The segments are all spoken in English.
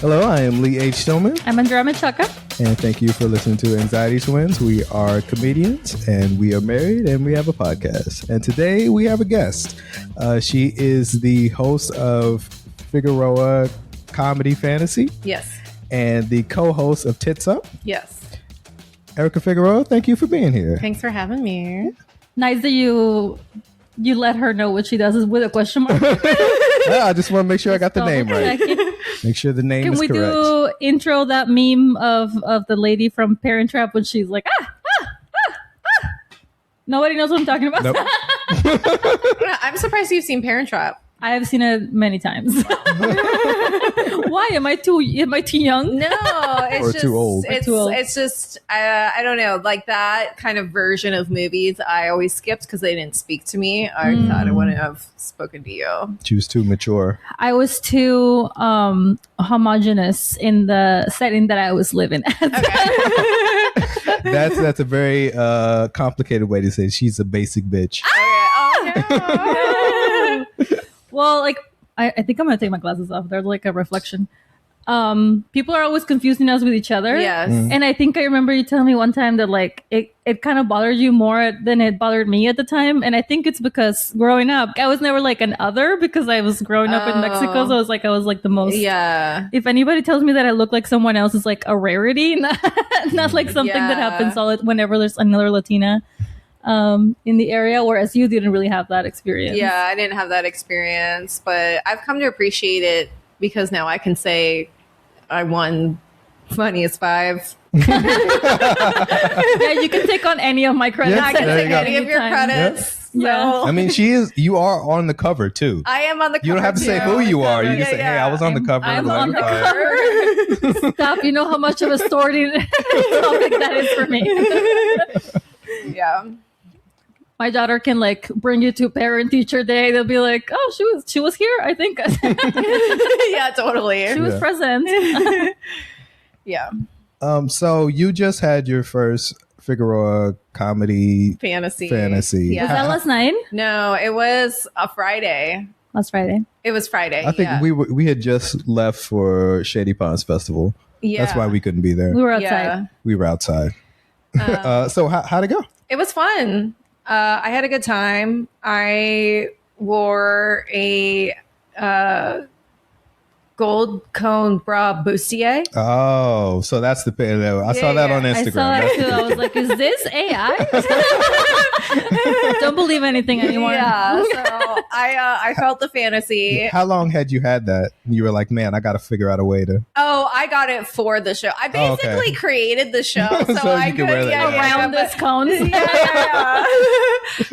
Hello, I am Lee H. Stillman. I'm Andrea and Erica. And thank you for listening to Anxiety Twins. We are comedians and we are married and we have a podcast. And today we have a guest. She is the host of Figueroa Comedy Fantasy. Yes. And the co-host of Tits Up. Yes. Erica Figueroa, thank you for being here. Thanks for having me. Nice that you let her know what she does is with a question mark. Yeah, I just want to make sure I got the name right. Make sure the name is correct. Can we do intro that meme of the lady from Parent Trap when she's like, Nobody knows what I'm talking about. Nope. I'm surprised you've seen Parent Trap. I have seen it many times. Why? Am I too young? No, it's or just too old. It's just I don't know, like that kind of version of movies I always skipped because they didn't speak to me. I thought I wouldn't have spoken to you. She was too mature. I was too homogenous in the setting that I was living at. Okay. That's a very complicated way to say it. She's a basic bitch. Okay. Oh no. Well, like, I think I'm going to take my glasses off. They're like a reflection. People are always confusing us with each other. Yes. And I think I remember you telling me one time that like it kind of bothered you more than it bothered me at the time. And I think it's because growing up, I was never like an other because I was growing up in Mexico. So I was like the most. Yeah. If anybody tells me that I look like someone else, it's like a rarity, not like something that happens whenever there's another Latina in the area, whereas you didn't really have that experience. Yeah, I didn't have that experience, but I've come to appreciate it because now I can say I won Funniest Five. Yeah, you can take on any of my credits. Yeah, I can take any of your Anytime. credits. Yeah. So. I mean, you are on the cover too. I am on the cover. You don't have to say who you are. You can say, hey, I was on the cover. I'm of on the 11 cover. Stop. You know how much of a story topic that is for me. Yeah. My daughter can like bring you to parent teacher day. They'll be like, oh, she was here, I think. Yeah, totally. She was present. Yeah. So you just had your first Figueroa comedy Fantasy. Yeah. Was that last night? No, it was a Friday. Last Friday. It was Friday. I think we had just left for Shady Ponds Festival. Yeah. That's why we couldn't be there. We were outside. Yeah. We were outside. So how'd it go? It was fun. I had a good time. I wore a gold cone bra bustier. Oh, so that's the I saw that on Instagram. I saw it too. I was like, is this AI? Don't believe anything anymore. Yeah. So I felt the fantasy. How long had you had that? You were like, man, I got to figure out a way to. Oh, I got it for the show. I basically created the show, so I you could wear that, around this cone. Yeah.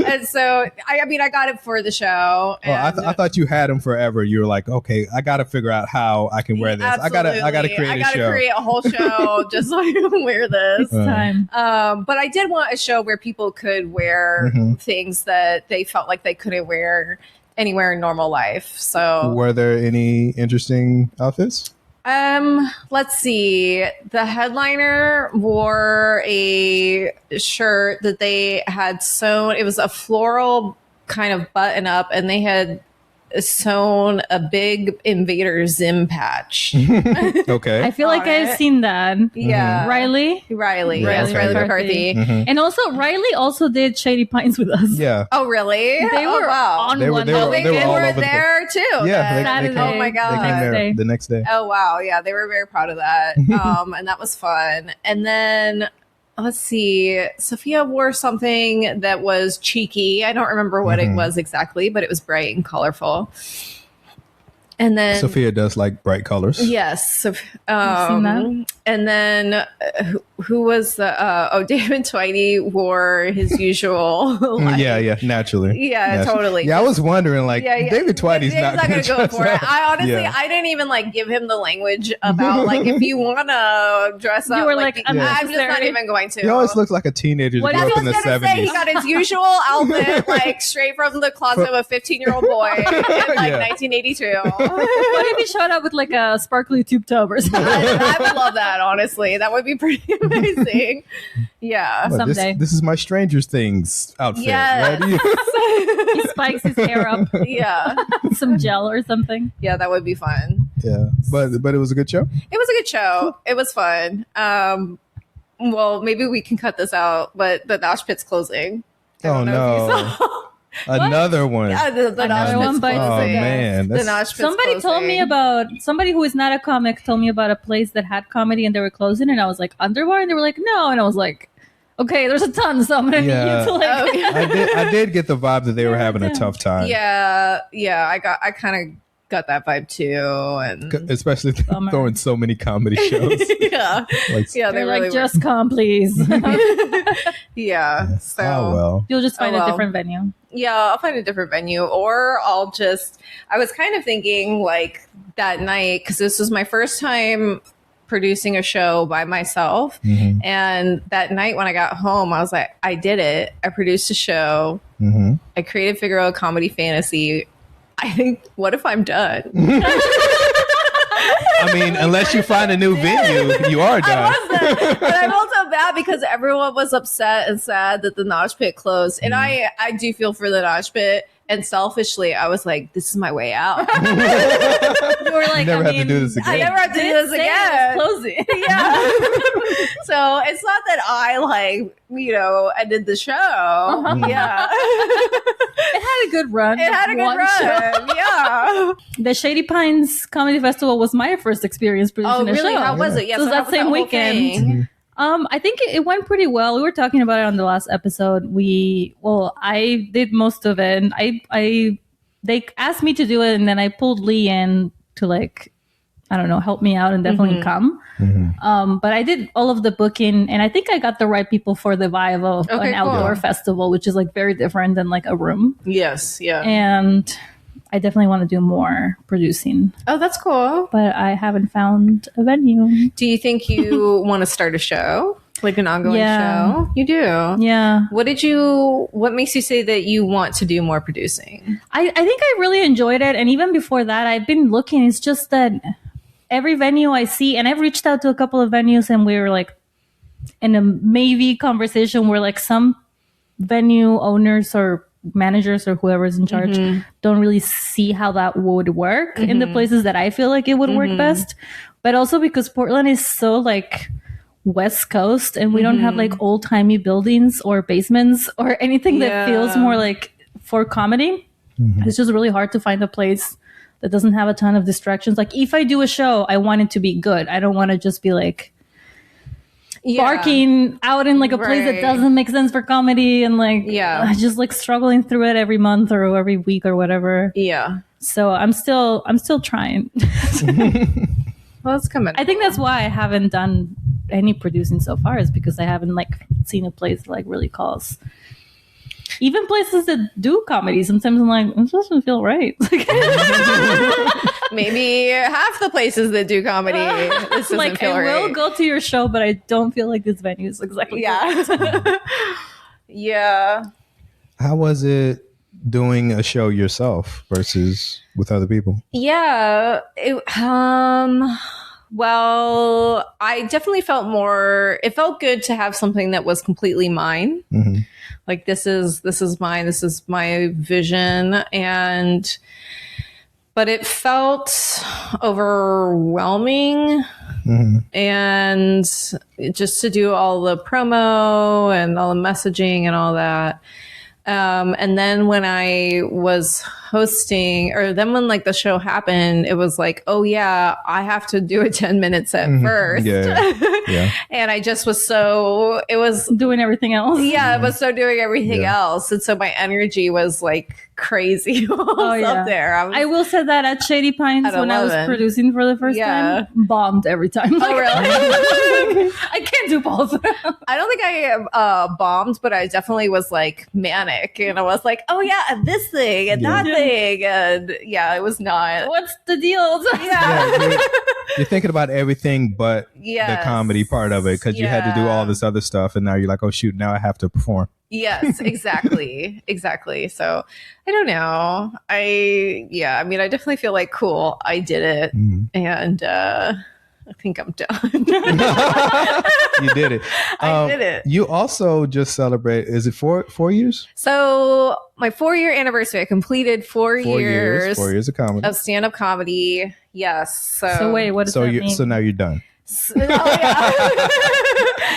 And so I got it for the show. I thought you had them forever. You were like, okay, I got to figure out how I can wear this. Absolutely. I got to create a show. I got to create a whole show just so I can wear this. It's time. But I did want a show where people could wear things that they felt like they couldn't wear anywhere in normal life. So were there any interesting outfits? Let's see. The headliner wore a shirt that they had sewn. It was a floral kind of button up, and they had sewn a big Invader Zim patch. Okay. I feel like I've seen that. Yeah. Riley. Yes, Riley McCarthy. And also Riley also did Shady Pines with us. Yeah. Oh, really? They were on They were- one. they were- They all were over the there too. Yeah. They Saturday. came, Oh my God. They came there Next day. the next day. Oh wow, yeah, they were very proud of that, and that was fun. And then let's see, Sophia wore something that was cheeky. I don't remember what it was exactly, but it was bright and colorful. And then Sophia does like bright colors. yes, seen that. and then who was the David Twitey wore his usual like, Yeah, naturally. Yeah, totally. Yeah, I was wondering, like, David Twitey's not gonna go for it. I honestly, Yeah. I didn't even like give him the language about like if you want to dress up. You were like, I'm just not unnecessary. even going to. He always looks like a teenager who What grew I up I in was the gonna say he 70s. got his usual outfit like straight from the closet of a 15-year-old boy in like Yeah. 1982. What if he showed up with like a sparkly tube tube or something? I would love that, honestly. That would be pretty amazing. Yeah. What, Someday. This is my Stranger Things outfit. Yes. Right? He spikes his hair up, Yeah. some gel or something. Yeah, that would be fun. Yeah, but it was a good show. It was a good show. It was fun. Well, maybe we can cut this out, but the Nosh Pit's closing. Oh no. Another one. Yeah, the Another Nosh one Pit's bites closing. Oh man, The Nosh Pit's Somebody told me closing. about somebody who is not a comic told me about a place that had comedy and they were closing, and I was like, Underbar, and they were like, no, and I was like, okay, there's a ton, so I'm gonna need Yeah. you to like. Oh, yeah. I did get the vibe that they were having a Yeah. tough time. Yeah, I kind of got that vibe too, and Especially Bummer. throwing so many comedy shows. yeah, Like, yeah, they They're really like, just come, please. yeah. So oh well. You'll just find Oh, a well. different venue. yeah, I'll find a different venue, or I'll just. I was kind of thinking like that night because this was my first time producing a show by myself, Mm-hmm. and that night when I got home, I was like, I did it. I produced a show. Mm-hmm. I created Figueroa Comedy Fantasy. I think, what if I'm done? I mean, unless you find a new venue, you are done. But I felt so bad because everyone was upset and sad that the Nosh Pit closed. And I do feel for the Nosh Pit. And selfishly, I was like, this is my way out. You were like, Never I have to mean, do this again. I never have to do this again. Closing. Yeah. So it's not that I ended the show. Yeah. It had a good run. It had a good One run. show. Yeah. The Shady Pines Comedy Festival was my first experience producing Oh, a really? show. How was it? Yeah. So that how was same whole weekend. thing? I think it went pretty well. We were talking about it on the last episode. I did most of it. And they asked me to do it, and then I pulled Lee in to help me out and definitely come. But I did all of the booking, and I think I got the right people for the vibe of Okay, an outdoor cool. festival, which is like very different than like a room. Yes. Yeah. And I definitely want to do more producing, Oh, that's cool. but I haven't found a venue. Do you think you want to start a show? Like an ongoing Yeah. show? You do? Yeah. What makes you say that you want to do more producing? I think I really enjoyed it. And even before that, I've been looking. It's just that every venue I see, and I've reached out to a couple of venues, and we were like in a maybe conversation where like some venue owners or managers or whoever's in charge don't really see how that would work in the places that I feel like it would work best. But also because Portland is so like West Coast, and we don't have like old timey buildings or basements or anything that feels more like for comedy. It's just really hard to find a place that doesn't have a ton of distractions. Like if I do a show, I want it to be good. I don't want to just be like barking out in like a place that Right. doesn't make sense for comedy, and like just like struggling through it every month or every week or whatever. Yeah. So I'm still trying. Well, it's coming. I think that's why I haven't done any producing so far, is because I haven't like seen a place that like really calls. Even places that do comedy, sometimes I'm like, this doesn't feel right. Maybe half the places that do comedy, this doesn't Like feel I will right. go to your show, but I don't feel like this venue is exactly correct. Yeah. Yeah. How was it doing a show yourself versus with other people? Yeah. Well, I definitely felt it felt good to have something that was completely mine. Mhm. Like this is mine. This is my vision. But it felt overwhelming. And just to do all the promo and all the messaging and all that. And then when I was hosting, or then when like the show happened, it was like, oh yeah, I have to do a 10-minute set first. Yeah. And I just was it was, Doing everything else. yeah, it was so doing everything Yeah. else. And so my energy was like crazy while I was yeah. up there. I will say that at Shady Pines, At when I was 11. producing for the first Yeah. time, bombed every time. Oh, really? I can't do both. I don't think I bombed, but I definitely was like manic, and I was like, "Oh yeah, and this thing and that thing," and yeah, it was not. What's the deal? Yeah, You're thinking about everything but the Yes. comedy part of it, because you had to do Yeah. all this other stuff, and now you're like, oh shoot, now I have to perform. Yes, exactly, exactly. So I don't know. I definitely feel like cool. I did it, and I think I'm done. You did it. I did it. You also just celebrate. Is it 4 years? So my 4-year anniversary, I completed 4 years. 4 years of comedy. Of stand-up comedy. Yes. So wait, what does that mean? So now you're done. Oh, yeah.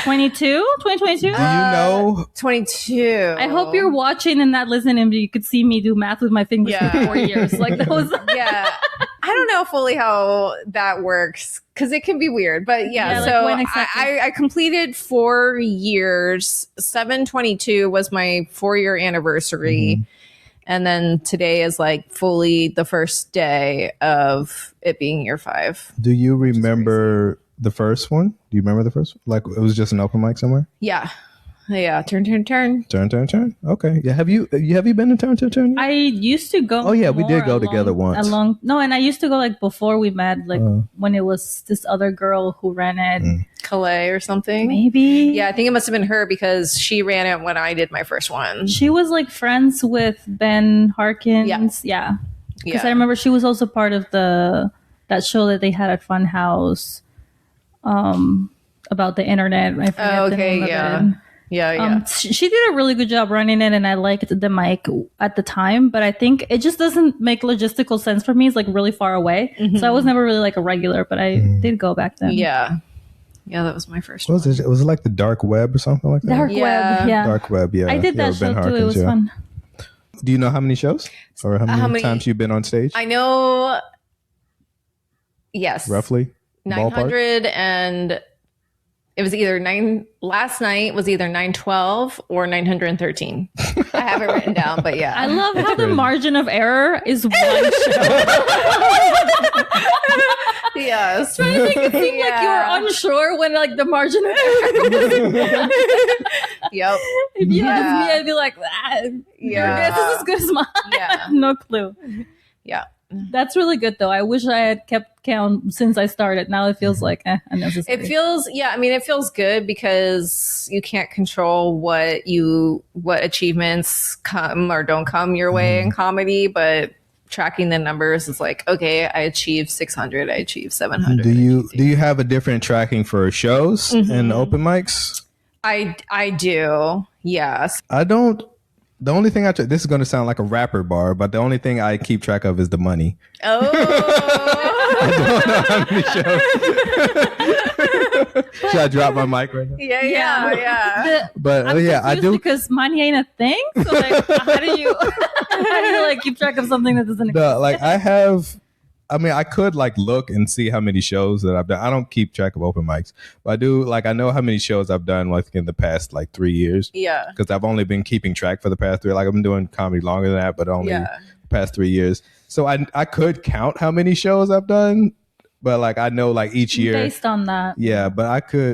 2022? Do you know? 22. I hope you're watching and not listening, but you could see me do math with my fingers for 4 years. Like that was. Yeah. I don't know fully how that works because it can be weird, but Yeah, so like when exactly? I completed 4 years. 7/22 was my 4-year anniversary. Mhm. And then today is like fully the first day of it being year 5. Do you remember the first one? Do you remember the first one? Like it was just an open mic somewhere? Yeah. Yeah. Turn. Turn. Okay. Yeah. Have you been to turn? I used to go. Oh, yeah, we did go along- together once. No, and I used to go like before we met, like when it was this other girl who ran it. Calais or something. Maybe. Yeah, I think it must have been her because she ran it when I did my first one. She was like friends with Ben Harkins. Yeah. Because I remember she was also part of that show that they had at Funhouse about the internet. I forget the name of it. Yeah. She did a really good job running it, and I liked the mic at the time, but I think it just doesn't make logistical sense for me. It's like really far away. So I was never really like a regular, but I did go back then. Yeah, that was my first What was it? Was it like the dark web or something like that? Dark web, yeah. Dark web, yeah. I did that show too. It was fun. Do you know how many shows or how many times you've been on stage? I know. Yes, Roughly 900, and it was either last night was either 912 or 913. I have it written down, but yeah. I love how the margin of error is one show. Yes. Trying to make it seem like you were unsure when like the margin of error. Yep. If you asked me, I'd be like, your guess is as good as mine. Yeah. No clue. Yeah. That's really good though. I wish I had kept count since I started. Now it feels like unnecessary. It feels good because you can't control what achievements come or don't come your way in comedy, but tracking the numbers is like, okay, I achieved 600, I achieved 700. Do you have a different tracking for shows and open mics? I do. Yes. I don't. The only thing this is going to sound like a rapper bar, but the only thing I keep track of is the money. Oh. I don't know how many shows. Should I drop my mic right now? Yeah. But I do, because money ain't a thing. So like, how do you like keep track of something that doesn't exist? No, like I could like look and see how many shows that I've done. I don't keep track of open mics, but I do. Like I know how many shows I've done like in the past like 3 years. Yeah, because I've only been keeping track for the past 3. Like I've been doing comedy longer than that, but only the past 3 years. So I could count how many shows I've done, but like I know like each year based on that. Yeah, but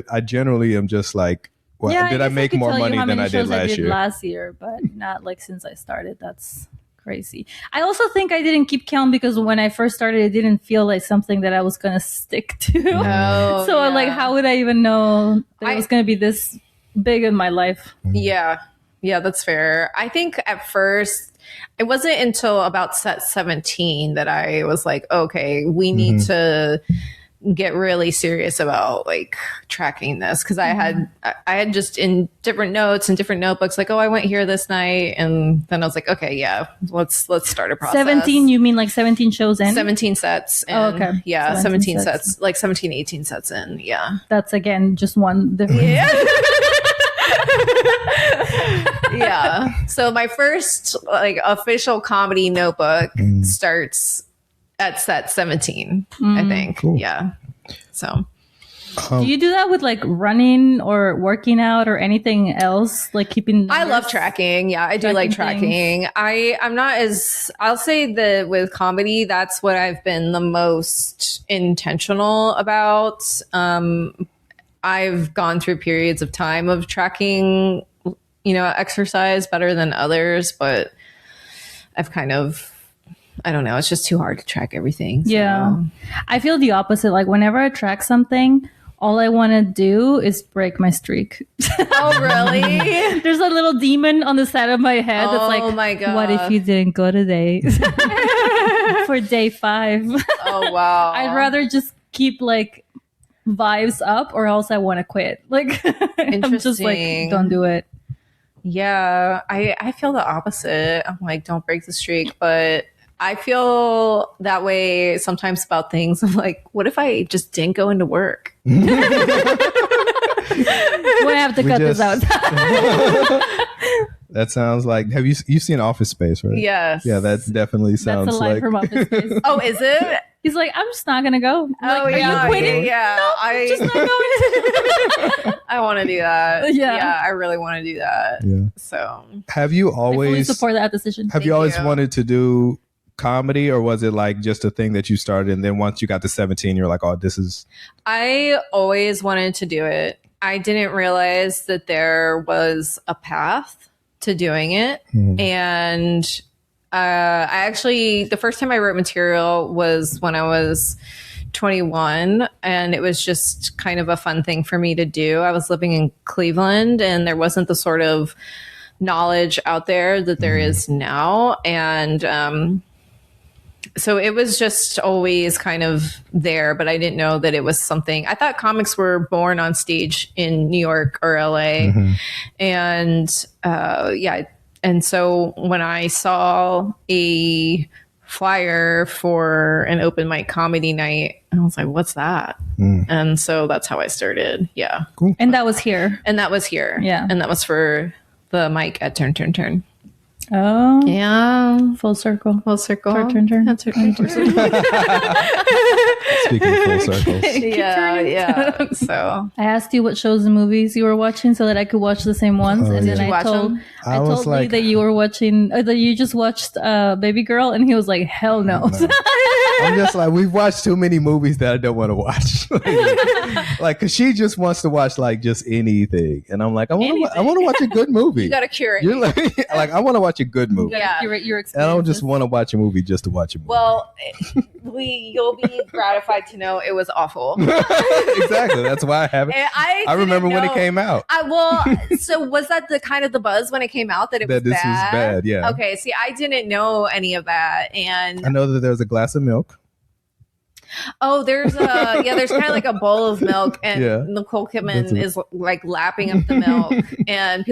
I generally am just like, well, did I make more money than I did last year? Last year, but not like since I started. That's crazy. I also think I didn't keep count because when I first started, it didn't feel like something that I was going to stick to. Oh, so like, how would I even know that it was going to be this big in my life? Yeah, that's fair. I think at first, it wasn't until about set 17 that I was like, okay, we need to get really serious about like tracking this, because I had just in different notes and different notebooks like, oh, I went here this night, and then I was like, okay, yeah, let's start a process. 17, you mean like 17 shows in? 17 sets in. Oh, okay. Yeah, 17 sets, like 17, 18 sets in. Yeah, that's again just one difference. Yeah. So my first like official comedy notebook starts at set 17, I think. Cool. Yeah. So do you do that with like running or working out or anything else, like keeping numbers? I love tracking. Yeah, I do like tracking. I'm not as, I'll say that with comedy, that's what I've been the most intentional about. I've gone through periods of time of tracking, exercise better than others, but I've kind of, I don't know, it's just too hard to track everything. So. Yeah. I feel the opposite. Like whenever I track something, all I want to do is break my streak. Oh, really? There's a little demon on the side of my head that's like, oh my God, what if you didn't go today? For day 5. Oh, wow. I'd rather just keep like vibes up, or else I want to quit. Like, I'm just like, don't do it. Yeah, I feel the opposite. I'm like, don't break the streak, but I feel that way sometimes about things. I'm like, what if I just didn't go into work? We have to cut this out. That sounds like, you've seen Office Space, right? Yes. Yeah, that definitely sounds That's a line like. from Office Space. Oh, is it? He's like, I'm just not gonna go. I'm like, yeah, are you quitting? Yeah, No, I'm just not going. I want to do that. Yeah. I really want to do that. Yeah. So, Have you I fully always support that decision. have you Thank always you. wanted to do comedy, or was it like just a thing that you started and then once you got to 17, you're like, oh, this is. I always wanted to do it. I didn't realize that there was a path to doing it. And I actually, the first time I wrote material was when I was 21, and it was just kind of a fun thing for me to do. I was living in Cleveland, and there wasn't the sort of knowledge out there that there is now. And so it was just always kind of there, but I didn't know that it was something. I thought comics were born on stage in New York or LA. And and so when I saw a flyer for an open mic comedy night, I was like, what's that? And so that's how I started. Yeah. And that was here. And that was here. Yeah. And that was for the mic at Turn Turn Turn. Oh, Yeah. full circle. Full circle. Turn, turn. That's Turn Turn Turn. Speaking of full circles. Yeah. So I asked you what shows and movies you were watching so that I could watch the same ones, Oh, and then yeah. Did you I watch told them? I I was told Lee like- that you were watching, that you just watched Baby Girl, and he was like, "Hell no." I'm just like, we've watched too many movies that I don't want to watch. Like, cause she just wants to watch like just anything, and I'm like, I want to watch a good movie. you got to curate. You're like I want to watch a good movie. Yeah. Your And I don't just experiences. want to watch a movie just to watch a movie. Well, you'll be gratified to know it was awful. Exactly. That's why I haven't. And I remember didn't when it know- came out. So was that the kind of the buzz when it came out that it That was this bad? was bad, yeah. Okay. See, I didn't know any of that, and I know that there's a glass of milk. there's kind of like a bowl of milk, and Yeah. Nicole That's Kidman it. is like lapping up the milk, and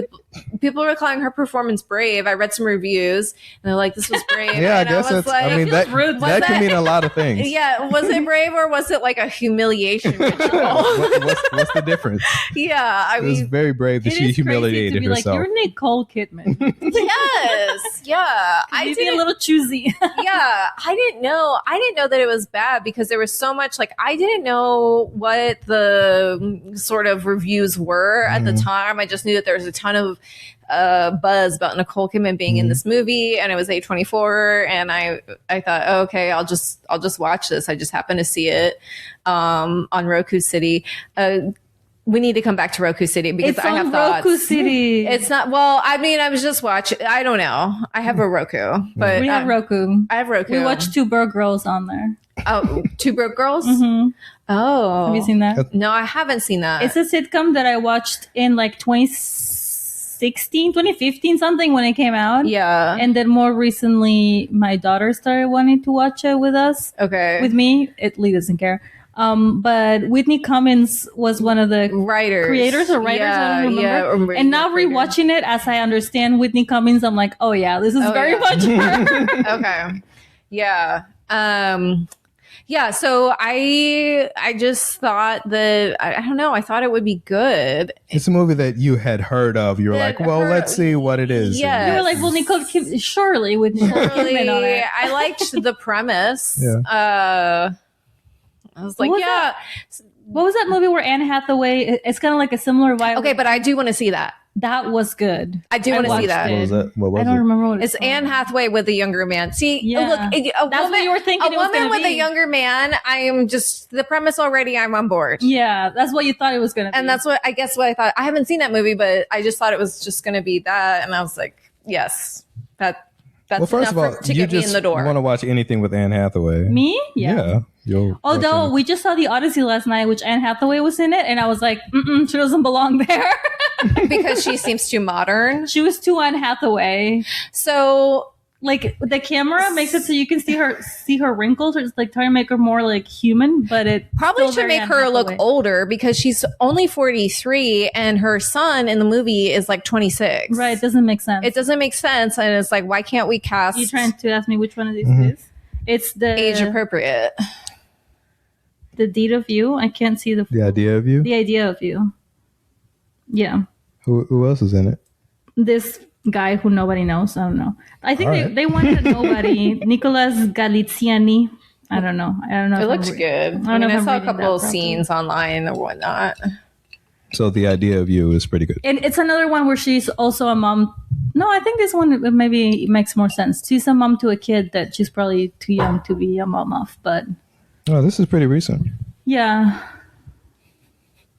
people are calling her performance brave. I read some reviews, and they're like, "This was brave." Yeah, I and guess was that's. I mean, feels that rude. Was that can that- mean a lot of things. yeah, was it brave or was it like a humiliation ritual? What's the difference? Yeah, I It was mean, very brave that It she is crazy humiliated to be herself. like, you're Nicole Kidman. yes, yeah. I You'd be a didn't. little choosy. Yeah, I didn't know. I didn't know that it was bad because there was so much. Like, I didn't know what the sort of reviews were at the time. I just knew that there was a ton of buzz about Nicole Kidman being in this movie, and it was A24, and I thought, oh, okay, I'll just watch this. I just happened to see it on Roku City. We need to come back to Roku City because It's I have on thoughts. Roku City. It's not. Well, I mean, I was just watching. I don't know. I have a Roku, but we have Roku. I have Roku. We watched Two Broke Girls on there. Oh, Two Broke Girls. Mhm. Oh, Have you seen that? No, I haven't seen that. It's a sitcom that I watched in like 2016, 2015, something when it came out. yeah. And then more recently, my daughter started wanting to watch it with us, Okay. with me. Lee doesn't care. But Whitney Cummings was one of the writers, creators or writers, I don't remember. Yeah, and now rewatching it, as I understand Whitney Cummings, I'm like, oh yeah, this is Oh, very yeah. much her. Okay. Yeah. Yeah. So I just thought that I don't know. I thought it would be good. It's a movie that you had heard of. You were like, well, let's see what it is. Yeah. You were like, well, Nicole surely with Nicole Really, Kidman on it. I liked the premise. Yeah. I was like, What was yeah. What was that movie where Anne Hathaway? It's kind of like a similar vibe. Okay, but I do want to see that. That was good. I do want to see watched that. What was that? What was I don't it? remember what It's Anne Hathaway with a younger man. See, Yeah. look, That's what you were thinking A it was woman gonna with be. a younger man. I am just the premise already. I'm on board. Yeah, that's what you thought it was gonna be. And that's what I guess what I thought. I haven't seen that movie, but I just thought it was just going to be that, and I was like, yes, that's Well, first of enough all, to you get me in just the door. want to watch anything with Anne Hathaway. me. Yeah. You'll Although watch we just saw the Odyssey last night, which Anne Hathaway was in it, and I was like, she doesn't belong there. Because she seems too modern. She was too Anne Hathaway. So like the camera makes it so you can see her wrinkles, or it's like trying to make her more like human, but it probably should make her look older because she's only 43 and her son in the movie is like 26. Right, it doesn't make sense. It doesn't make sense, and it's like, why can't we cast? You trying to ask me which one of these is? It's the age appropriate. The deed of you. I can't see the idea of you. The idea of you. Yeah. Who else is in it? This guy who nobody knows. I don't know. I think they wanted a nobody. Nicolas Galiziani. I don't know. It looks good. I saw a couple of scenes online or whatnot. So the idea of you is pretty good. And it's another one where she's also a mom. No, I think this one maybe makes more sense. She's a mom to a kid that she's probably too young to be a mom of. But this is pretty recent. Yeah.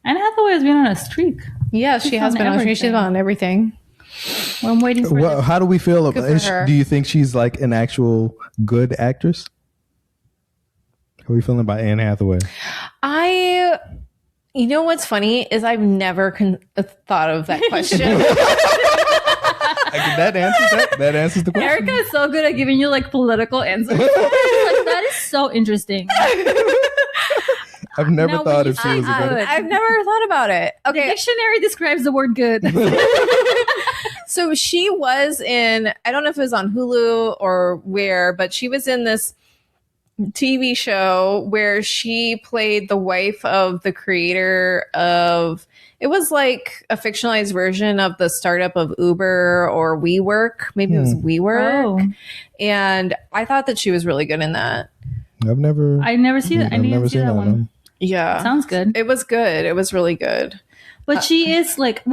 Anne Hathaway has been on a streak. Yeah, she has been on a streak. She's on everything. Well, I'm waiting for how do we feel about her? Do you think she's like an actual good actress? How are we feeling about Anne Hathaway? You know what's funny is I've never thought of that question. That answers the question. Erica is so good at giving you like political answers. Like, that is so interesting. I've never thought if she was a good. I've never thought about it. Okay, the dictionary describes the word good. So she was in, I don't know if it was on Hulu or where, but she was in this TV show where she played the wife of the creator of, it was like a fictionalized version of the startup of Uber or WeWork. Maybe it was WeWork. Oh. And I thought that she was really good in that. I've never seen that. I didn't see that one. Yeah. Sounds good. It was good. It was really good. But she is like,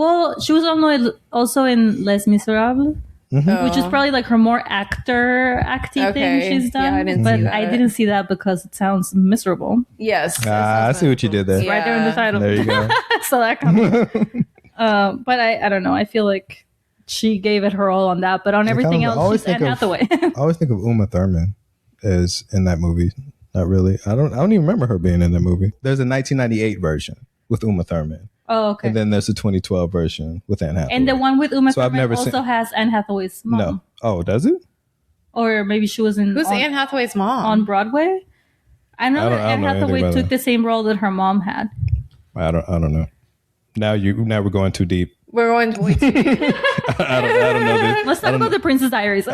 she was also in Les Miserables. Mm-hmm. Which is probably like her more acty thing she's done. Yeah, I didn't see that because it sounds miserable. Yes. I see what you did there. Yeah. Right there in the title. There you go. So that coming. But I don't know. I feel like she gave it her all on that. But on everything else, she's Anne Hathaway. I always think of Uma Thurman as in that movie. Not really. I don't even remember her being in that movie. There's a 1998 version with Uma Thurman. Oh, okay. And then there's a 2012 version with Anne Hathaway. And the one with Uma Thurman also has Anne Hathaway's mom. No. Oh, does it? Or maybe she was in... Who's Anne Hathaway's mom? On Broadway? I know that Anne Hathaway took the same role that her mom had. I don't know. Now we're going too deep. We're going way too deep. I don't know this. Let's talk about the Princess Diaries.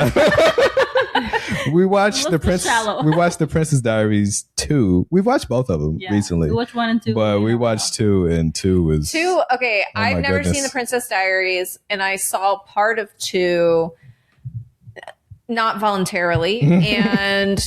We watched the Princess Diaries 2. We've watched both of them recently. We watched 1 and 2. But we watched 2, and 2 was 2. Okay, I've never seen the Princess Diaries, and I saw part of 2 not voluntarily, and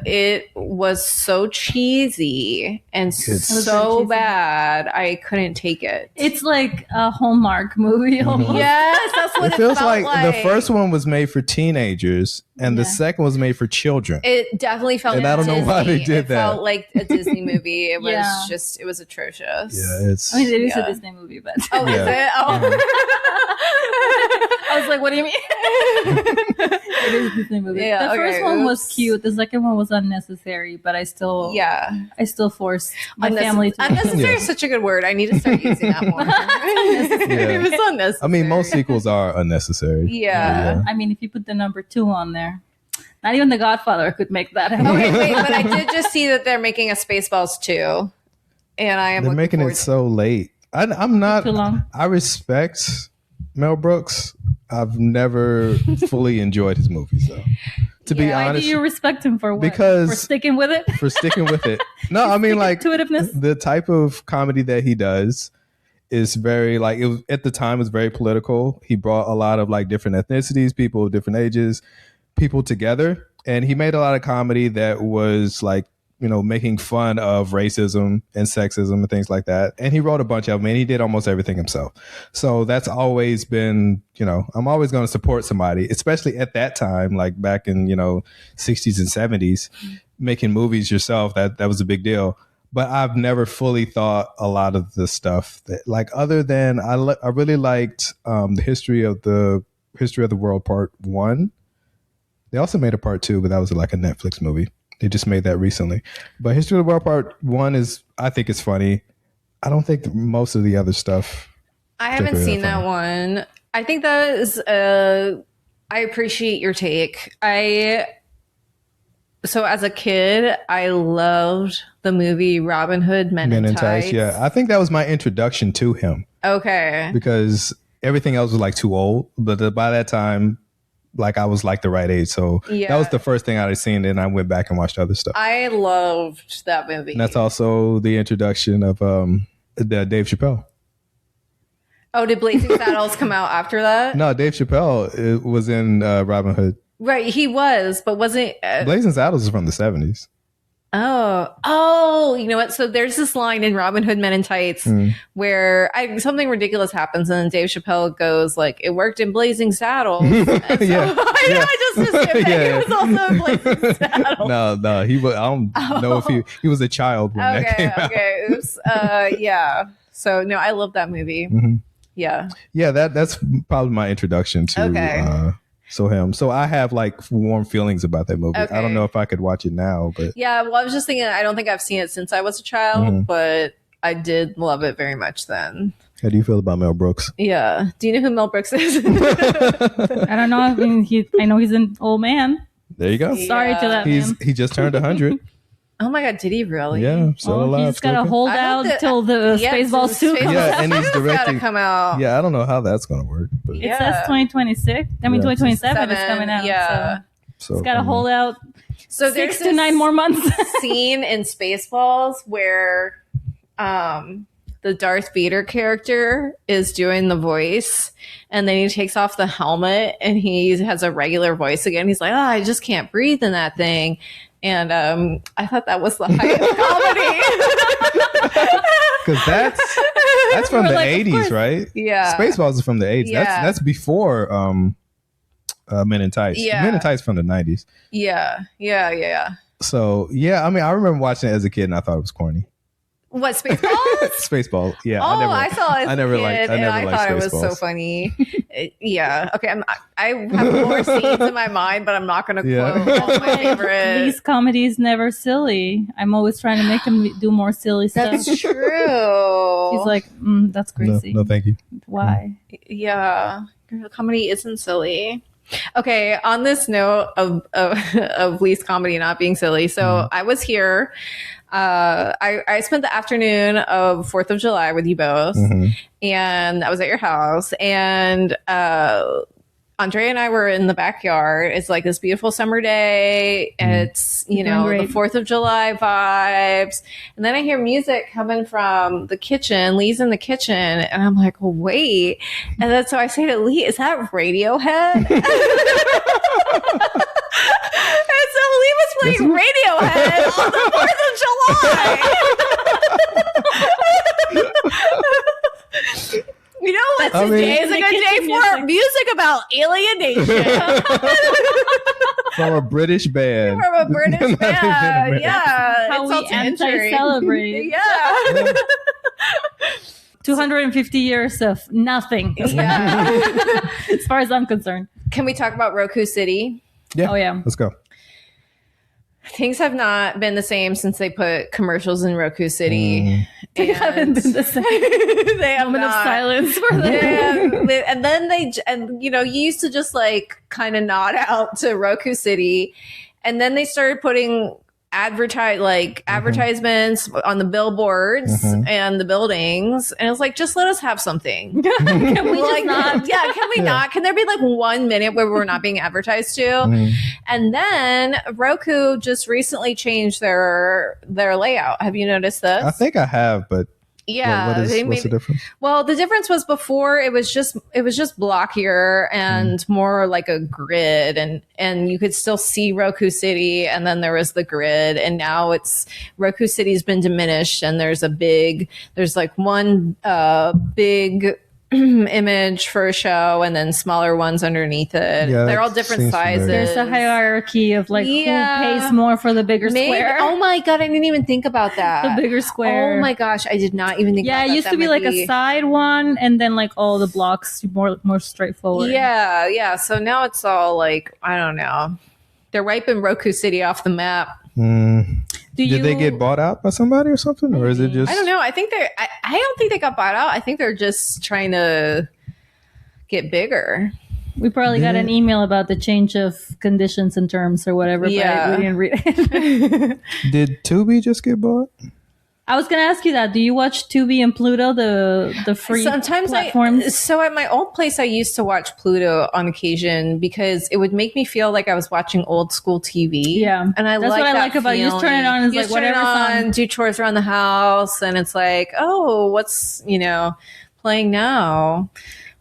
it was so cheesy and so bad I couldn't take it. It's like a Hallmark movie almost. Yes, that's what it feels felt like. The first one was made for teenagers and the second was made for children. It definitely felt like I don't know why they did that. It felt like a Disney movie. It was it was atrocious. Yeah, it is a Disney movie, but is it? Oh. I was like, what do you mean? It is a Disney movie. Yeah, the first one was cute. The second one was unnecessary, but I still forced my family to. Unnecessary is such a good word. I need to start using that more. It was unnecessary. I mean, most sequels are unnecessary. Yeah. I mean, if you put the number 2 on there, not even The Godfather could make that happen. Okay, wait, but I did just see that they're making a Spaceballs 2, and I am. They're making it so late. I'm not. Too long. I respect Mel Brooks. I've never fully enjoyed his movies, though. To be honest, why do you respect him for what? Because for sticking with it. For sticking with it. No, I mean like intuitiveness. The type of comedy that he does is very like it was, at the time was very political. He brought a lot of like different ethnicities, people of different ages, people together, and he made a lot of comedy that was like, you know, making fun of racism and sexism and things like that. And he wrote a bunch of them, and he did almost everything himself. So that's always been, you know, I'm always going to support somebody, especially at that time, like back in, you know, 60s and 70s, making movies yourself. That was a big deal. But I've never fully thought a lot of the stuff that, like, other than I really liked the History of the World Part 1. They also made a Part 2, but that was like a Netflix movie. They just made that recently. But History of the World Part 1 I think it's funny. I don't think most of the other stuff. I haven't seen that one. I think that is a I appreciate your take. So as a kid, I loved the movie Robin Hood Men in Tights. Yeah, I think that was my introduction to him. Okay. Because everything else was like too old. But by that time, like I was like the right age. So that was the first thing I had seen. And I went back and watched other stuff. I loved that movie. And that's also the introduction of Dave Chappelle. Oh, did Blazing Saddles come out after that? No, Dave Chappelle was in Robin Hood. Right, he was, but wasn't... Blazing Saddles is from the 70s. Oh, you know what? So there's this line in Robin Hood Men in Tights where something ridiculous happens and then Dave Chappelle goes like, it worked in Blazing Saddles. And so I just assumed that he was also in Blazing Saddles. No, he was, I don't know if he was a child when that came out. Okay, oops. Yeah. So no, I love that movie. Mm-hmm. Yeah. Yeah, that's probably my introduction to So I have like warm feelings about that movie. Okay. I don't know if I could watch it now, but yeah. Well, I was just thinking, I don't think I've seen it since I was a child, but I did love it very much then. How do you feel about Mel Brooks? Yeah. Do you know who Mel Brooks is? I don't know. I mean, I know he's an old man. There you go. Sorry to that man. He just turned 100. Oh my God, did he really? Yeah, still alive. He's got to hold out till the Spaceballs 2 comes out. And he's directing. Come out. Yeah, I don't know how that's going to work. But. It says 2026. I mean, 2027 is coming out. Yeah. So it's got to hold out so 6 to 9 more months. Scene in Spaceballs where the Darth Vader character is doing the voice and then he takes off the helmet and he has a regular voice again. He's like, I just can't breathe in that thing. And I thought that was the highest comedy. Because that's from the 80s, right? Yeah. Spaceballs is from the 80s. Yeah. That's before Men in Tights. Yeah. Men in Tights from the 90s. Yeah. So, yeah, I mean, I remember watching it as a kid and I thought it was corny. What, Spaceballs? Spaceballs, yeah. I saw it as a kid, and I thought it was so Spaceballs. funny. Yeah. Okay, I have more scenes in my mind, but I'm not going to quote all my favorite. These comedies never silly. I'm always trying to make him do more silly stuff. That's true. He's like, that's crazy. No, thank you. Why? Yeah. Comedy isn't silly. Okay, on this note of Lee's comedy not being silly, so I was here. I spent the afternoon of 4th of July with you both, and I was at your house, and Andrea and I were in the backyard. It's like this beautiful summer day. It's, the 4th of July vibes. And then I hear music coming from the kitchen. Lee's in the kitchen. And I'm like, well, wait. And then so I say to Lee, is that Radiohead? And so Lee was playing Radiohead on the 4th of July. You know what? Today is a good day for music about alienation. From a British band. From a British band. Yeah. How we anti-celebrate. Yeah. 250 years of nothing. Yeah. As far as I'm concerned. Can we talk about Roku City? Yeah. Oh, yeah. Let's go. Things have not been the same since they put commercials in Roku City. They haven't been the same. They have Moment not. of silence for them. And then you used to just like kind of nod out to Roku City, and then they started putting advertisements on the billboards and the buildings, and it was like, just let us have something. Can we just not? Yeah, can we not? Can there be like 1 minute where we're not being advertised to? And then Roku just recently changed their layout. Have you noticed this? I think I have, but yeah, what's the difference? Well, the difference was before it was just blockier and more like a grid, and you could still see Roku City, and then there was the grid, and now it's Roku City's been diminished, and there's like one big image for a show and then smaller ones underneath it. Yeah, they're all different sizes. There's a hierarchy of like who pays more for the bigger square. Oh my God, I didn't even think about that. The bigger square. Oh my gosh, I did not even think about that. Yeah, it used to be like a side one and then like all the blocks more straightforward. Yeah. So now it's all like, I don't know. They're wiping Roku City off the map. Did they get bought out by somebody or something? Or is it just... I don't know. I don't think they got bought out. I think they're just trying to get bigger. We probably got an email about the change of conditions and terms or whatever, but we didn't read it. Did Tubi just get bought? I was going to ask you that. Do you watch Tubi and Pluto, the free platforms? So at my old place, I used to watch Pluto on occasion because it would make me feel like I was watching old school TV. Yeah. And that's what I like about it. You just turn it on and it's like whatever's on. Do chores around the house. And it's like, oh, what's, playing now?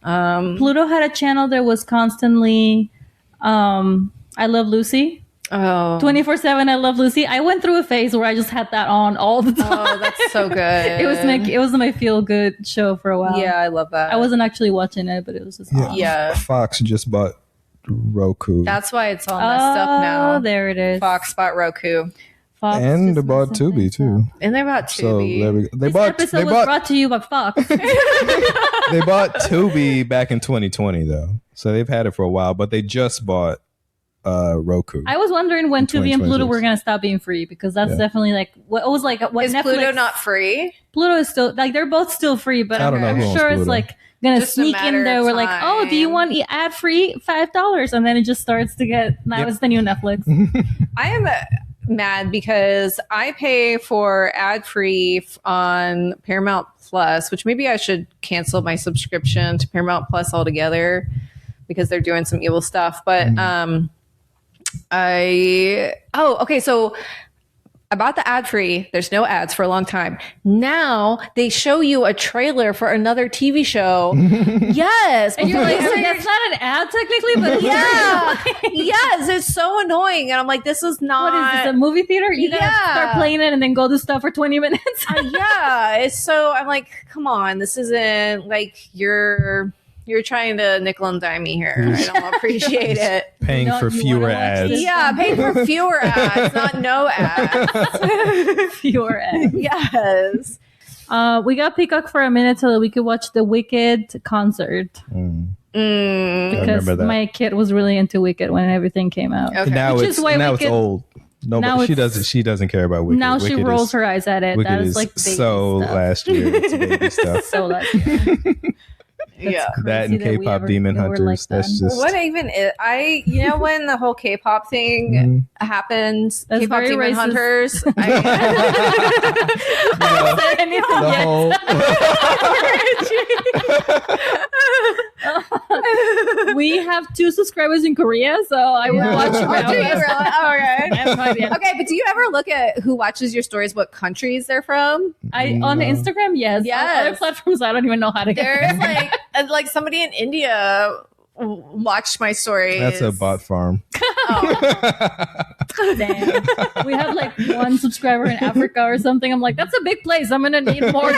Pluto had a channel that was constantly I Love Lucy. Oh, 24/7 I Love Lucy. I went through a phase where I just had that on all the time. Oh, that's so good. It was my feel good show for a while. Yeah, I love that. I wasn't actually watching it, but it was just yeah. Fox just bought Roku. That's why it's all messed up now. Oh, there it is. Fox bought Roku. Fox and they bought Tubi too. And they bought Tubi. So this episode was brought to you by Fox. They bought Tubi back in 2020 though, so they've had it for a while. But they just bought Roku. I was wondering when Tubi and Pluto were going to stop being free because that's definitely like what was like. What is Netflix, Pluto not free? Pluto is still like they're both still free, but I'm sure it's like going to Just sneak in there. We're like, oh, do you want ad free $5? And then it just starts to get now it's the new Netflix. I am mad because I pay for ad free on Paramount Plus, which maybe I should cancel my subscription to Paramount Plus altogether because they're doing some evil stuff. But so I bought the ad free. There's no ads for a long time. Now they show you a trailer for another TV show. Yes. And you're like, that's not an ad technically, but yeah. Yes. It's so annoying. And I'm like, this is not. What is this, a movie theater? You gotta start playing it and then go do stuff for 20 minutes. Yeah. It's so, I'm like, come on. This isn't like you're trying to nickel and dime me here. I don't appreciate it. Paying for fewer ads. Yeah, paying for fewer ads, not no ads. Fewer ads. Yes. We got Peacock for a minute so that we could watch the Wicked concert. Because my kid was really into Wicked when everything came out. Okay. Now it's old. No, but she doesn't care about Wicked. Now she Wicked rolls her eyes at it. Wicked That is like baby so stuff. last year. It's baby stuff. So last year. Yeah, that and K-pop Demon Hunters. Like that's just what even is when the whole K-pop thing happened. That's K-pop Demon racist. Hunters. We have 2 subscribers in Korea, so I will watch it. Oh, do you really? Oh, okay. I have no idea. Okay, but do you ever look at who watches your stories, what countries they're from? On Instagram, yes. Yes. On other platforms, I don't even know how to get There's like somebody in India watched my stories. That's a bot farm. Damn. We have like 1 subscriber in Africa or something. I'm like, that's a big place. I'm gonna need more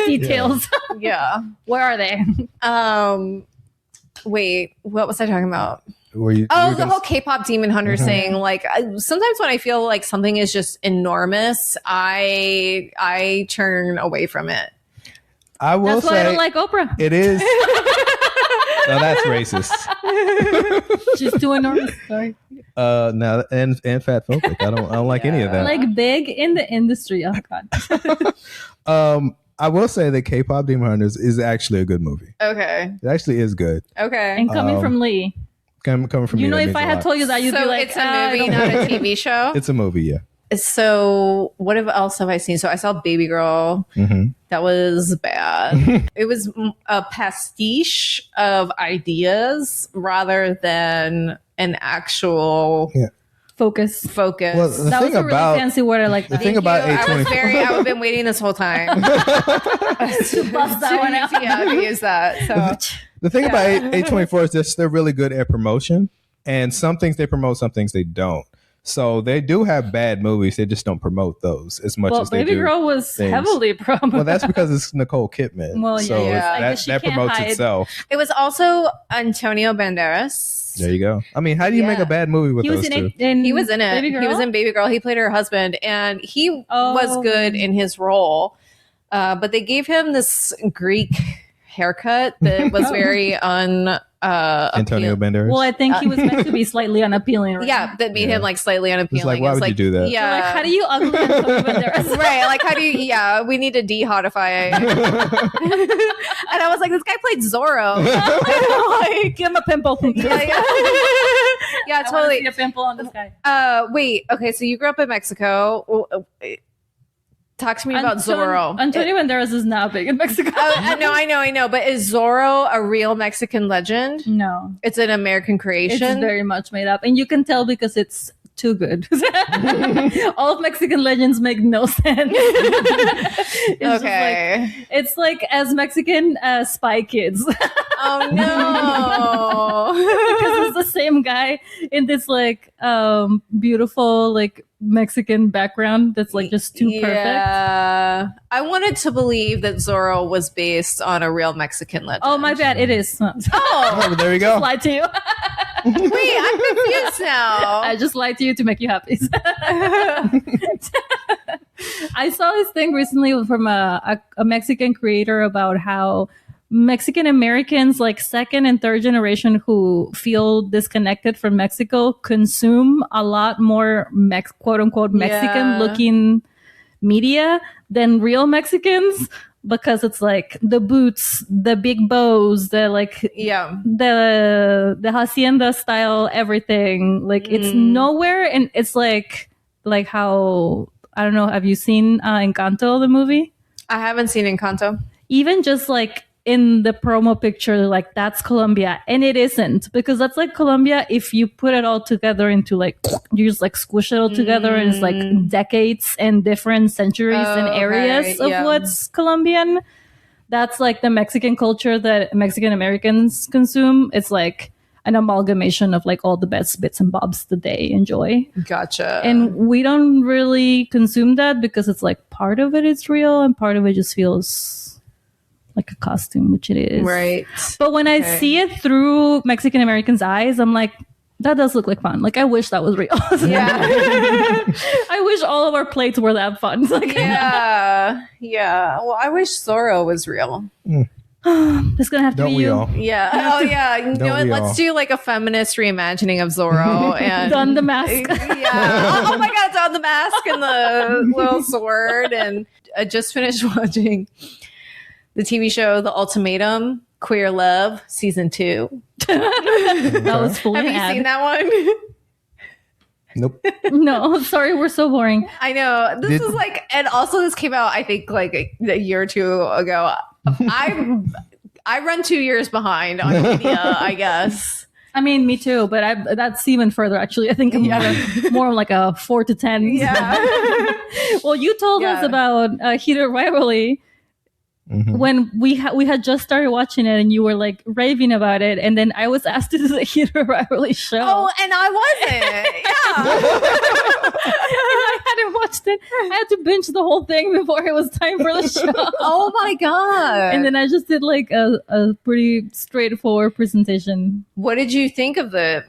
details. Yeah. Where are they? Wait, what was I talking about? The whole K-pop Demon Hunters thing. Like, sometimes when I feel like something is just enormous, I turn away from it. I will That's why I don't like Oprah. It is. No, that's racist. She's too enormous. Sorry. No, and fat phobic. I don't like any of that. Like big in the industry. Oh God. I will say that K-pop Demon Hunters is actually a good movie. Okay. It actually is good. Okay. And coming from Lee. Coming from you know, if I had told you that, you'd be like, it's a movie, not a TV show. It's a movie, yeah. So what else have I seen? So I saw Baby Girl. That was bad. It was a pastiche of ideas rather than an actual focus. Well, That was a really fancy word. I like that. The thing about A24, I've been waiting this whole time to bust that one out. Yeah, to use that. So the thing about A24 is just they're really good at promotion, and some things they promote, some things they don't. So they do have bad movies. They just don't promote those as much as they do. Baby Girl was heavily promoted. Well, that's because it's Nicole Kidman. Well, so yeah. that promotes hide. itself. it was also Antonio Banderas. There you go. I mean, how do you make a bad movie with He was those in two? He was in it. Baby Girl? He was in Baby Girl. He played her husband, and he was good in his role. But they gave him this Greek haircut that was very Antonio Banderas. Well, I think he was meant to be slightly unappeeling. Right? Yeah, that made him like slightly unappealing. It's like, why would you do that? Yeah, Like, how do you ugly Antonio Banderas? right? Like, how do you? Yeah, we need to de-hotify. And I was like, this guy played Zorro. Like, give him a pimple. Yeah, I totally. see a pimple on this guy. Wait. Okay, so you grew up in Mexico. Talk to me about Zorro. Antonio Banderas is not big in Mexico. No, I know. But is Zorro a real Mexican legend? No. It's an American creation. It's very much made up. And you can tell because it's too good. All of Mexican legends make no sense. It's like as Mexican as Spy Kids. Oh no. Because it's the same guy in this like beautiful like Mexican background that's like just too perfect. Yeah. I wanted to believe that Zorro was based on a real Mexican legend. Oh, my bad. It is. Oh, there you go. Lied to you. Wait, I'm confused now. I just lied to you to make you happy. I saw this thing recently from a Mexican creator about how Mexican Americans, like second and third generation who feel disconnected from Mexico, consume a lot more quote unquote Mexican looking media than real Mexicans, because it's like the boots, the big bows, the like the hacienda style everything. Like it's nowhere, and it's like how, I don't know, have you seen Encanto, the movie? I haven't seen Encanto. Even just like in the promo picture, like that's Colombia, and it isn't, because that's like Colombia if you put it all together into like, you just like squish it all together, and it's like decades and different centuries and areas of what's Colombian. That's like the Mexican culture that Mexican Americans consume. It's like an amalgamation of like all the best bits and bobs that they enjoy. Gotcha. And we don't really consume that because it's like part of it is real and part of it just feels like a costume, which it is. Right. But when I see it through Mexican Americans' eyes, I'm like, that does look like fun. Like, I wish that was real. Yeah. I wish all of our plates were that fun. Like, yeah. Well, I wish Zorro was real. It's gonna have to Don't be we you. all? Yeah. Oh, yeah. You know what? Let's do like a feminist reimagining of Zorro and Don the Mask. Yeah. Oh my God, Don the Mask and the little sword. And I just finished watching the TV show The Ultimatum, Queer Love, season 2. That was fully Have you ad. seen that one? Nope. No, sorry, we're so boring. I know. This is like, and also this came out, I think, like a year or two ago. I run 2 years behind on media, I guess. I mean, me too, but that's even further, actually. I think I'm more like a 4 to 10. Yeah. Well, you told us about Heated Rivalry. When we had just started watching it, and you were like raving about it, and then I was asked to do the Heated Rivalry show. Oh, and I wasn't. Yeah. And I hadn't watched it. I had to binge the whole thing before it was time for the show. Oh my God. And then I just did like a pretty straightforward presentation. What did you think of it?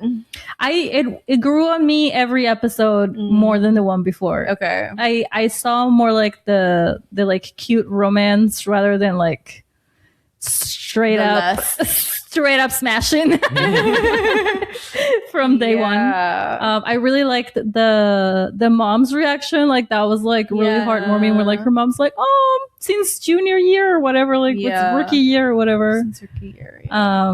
It grew on me every episode more than the one before. Okay. I saw more like the like cute romance rather than like straight up smashing from day one. I really liked the mom's reaction. Like that was like really heartwarming. Where like her mom's like, oh, since junior year or whatever, like it's rookie year or whatever. Since rookie year. Yeah.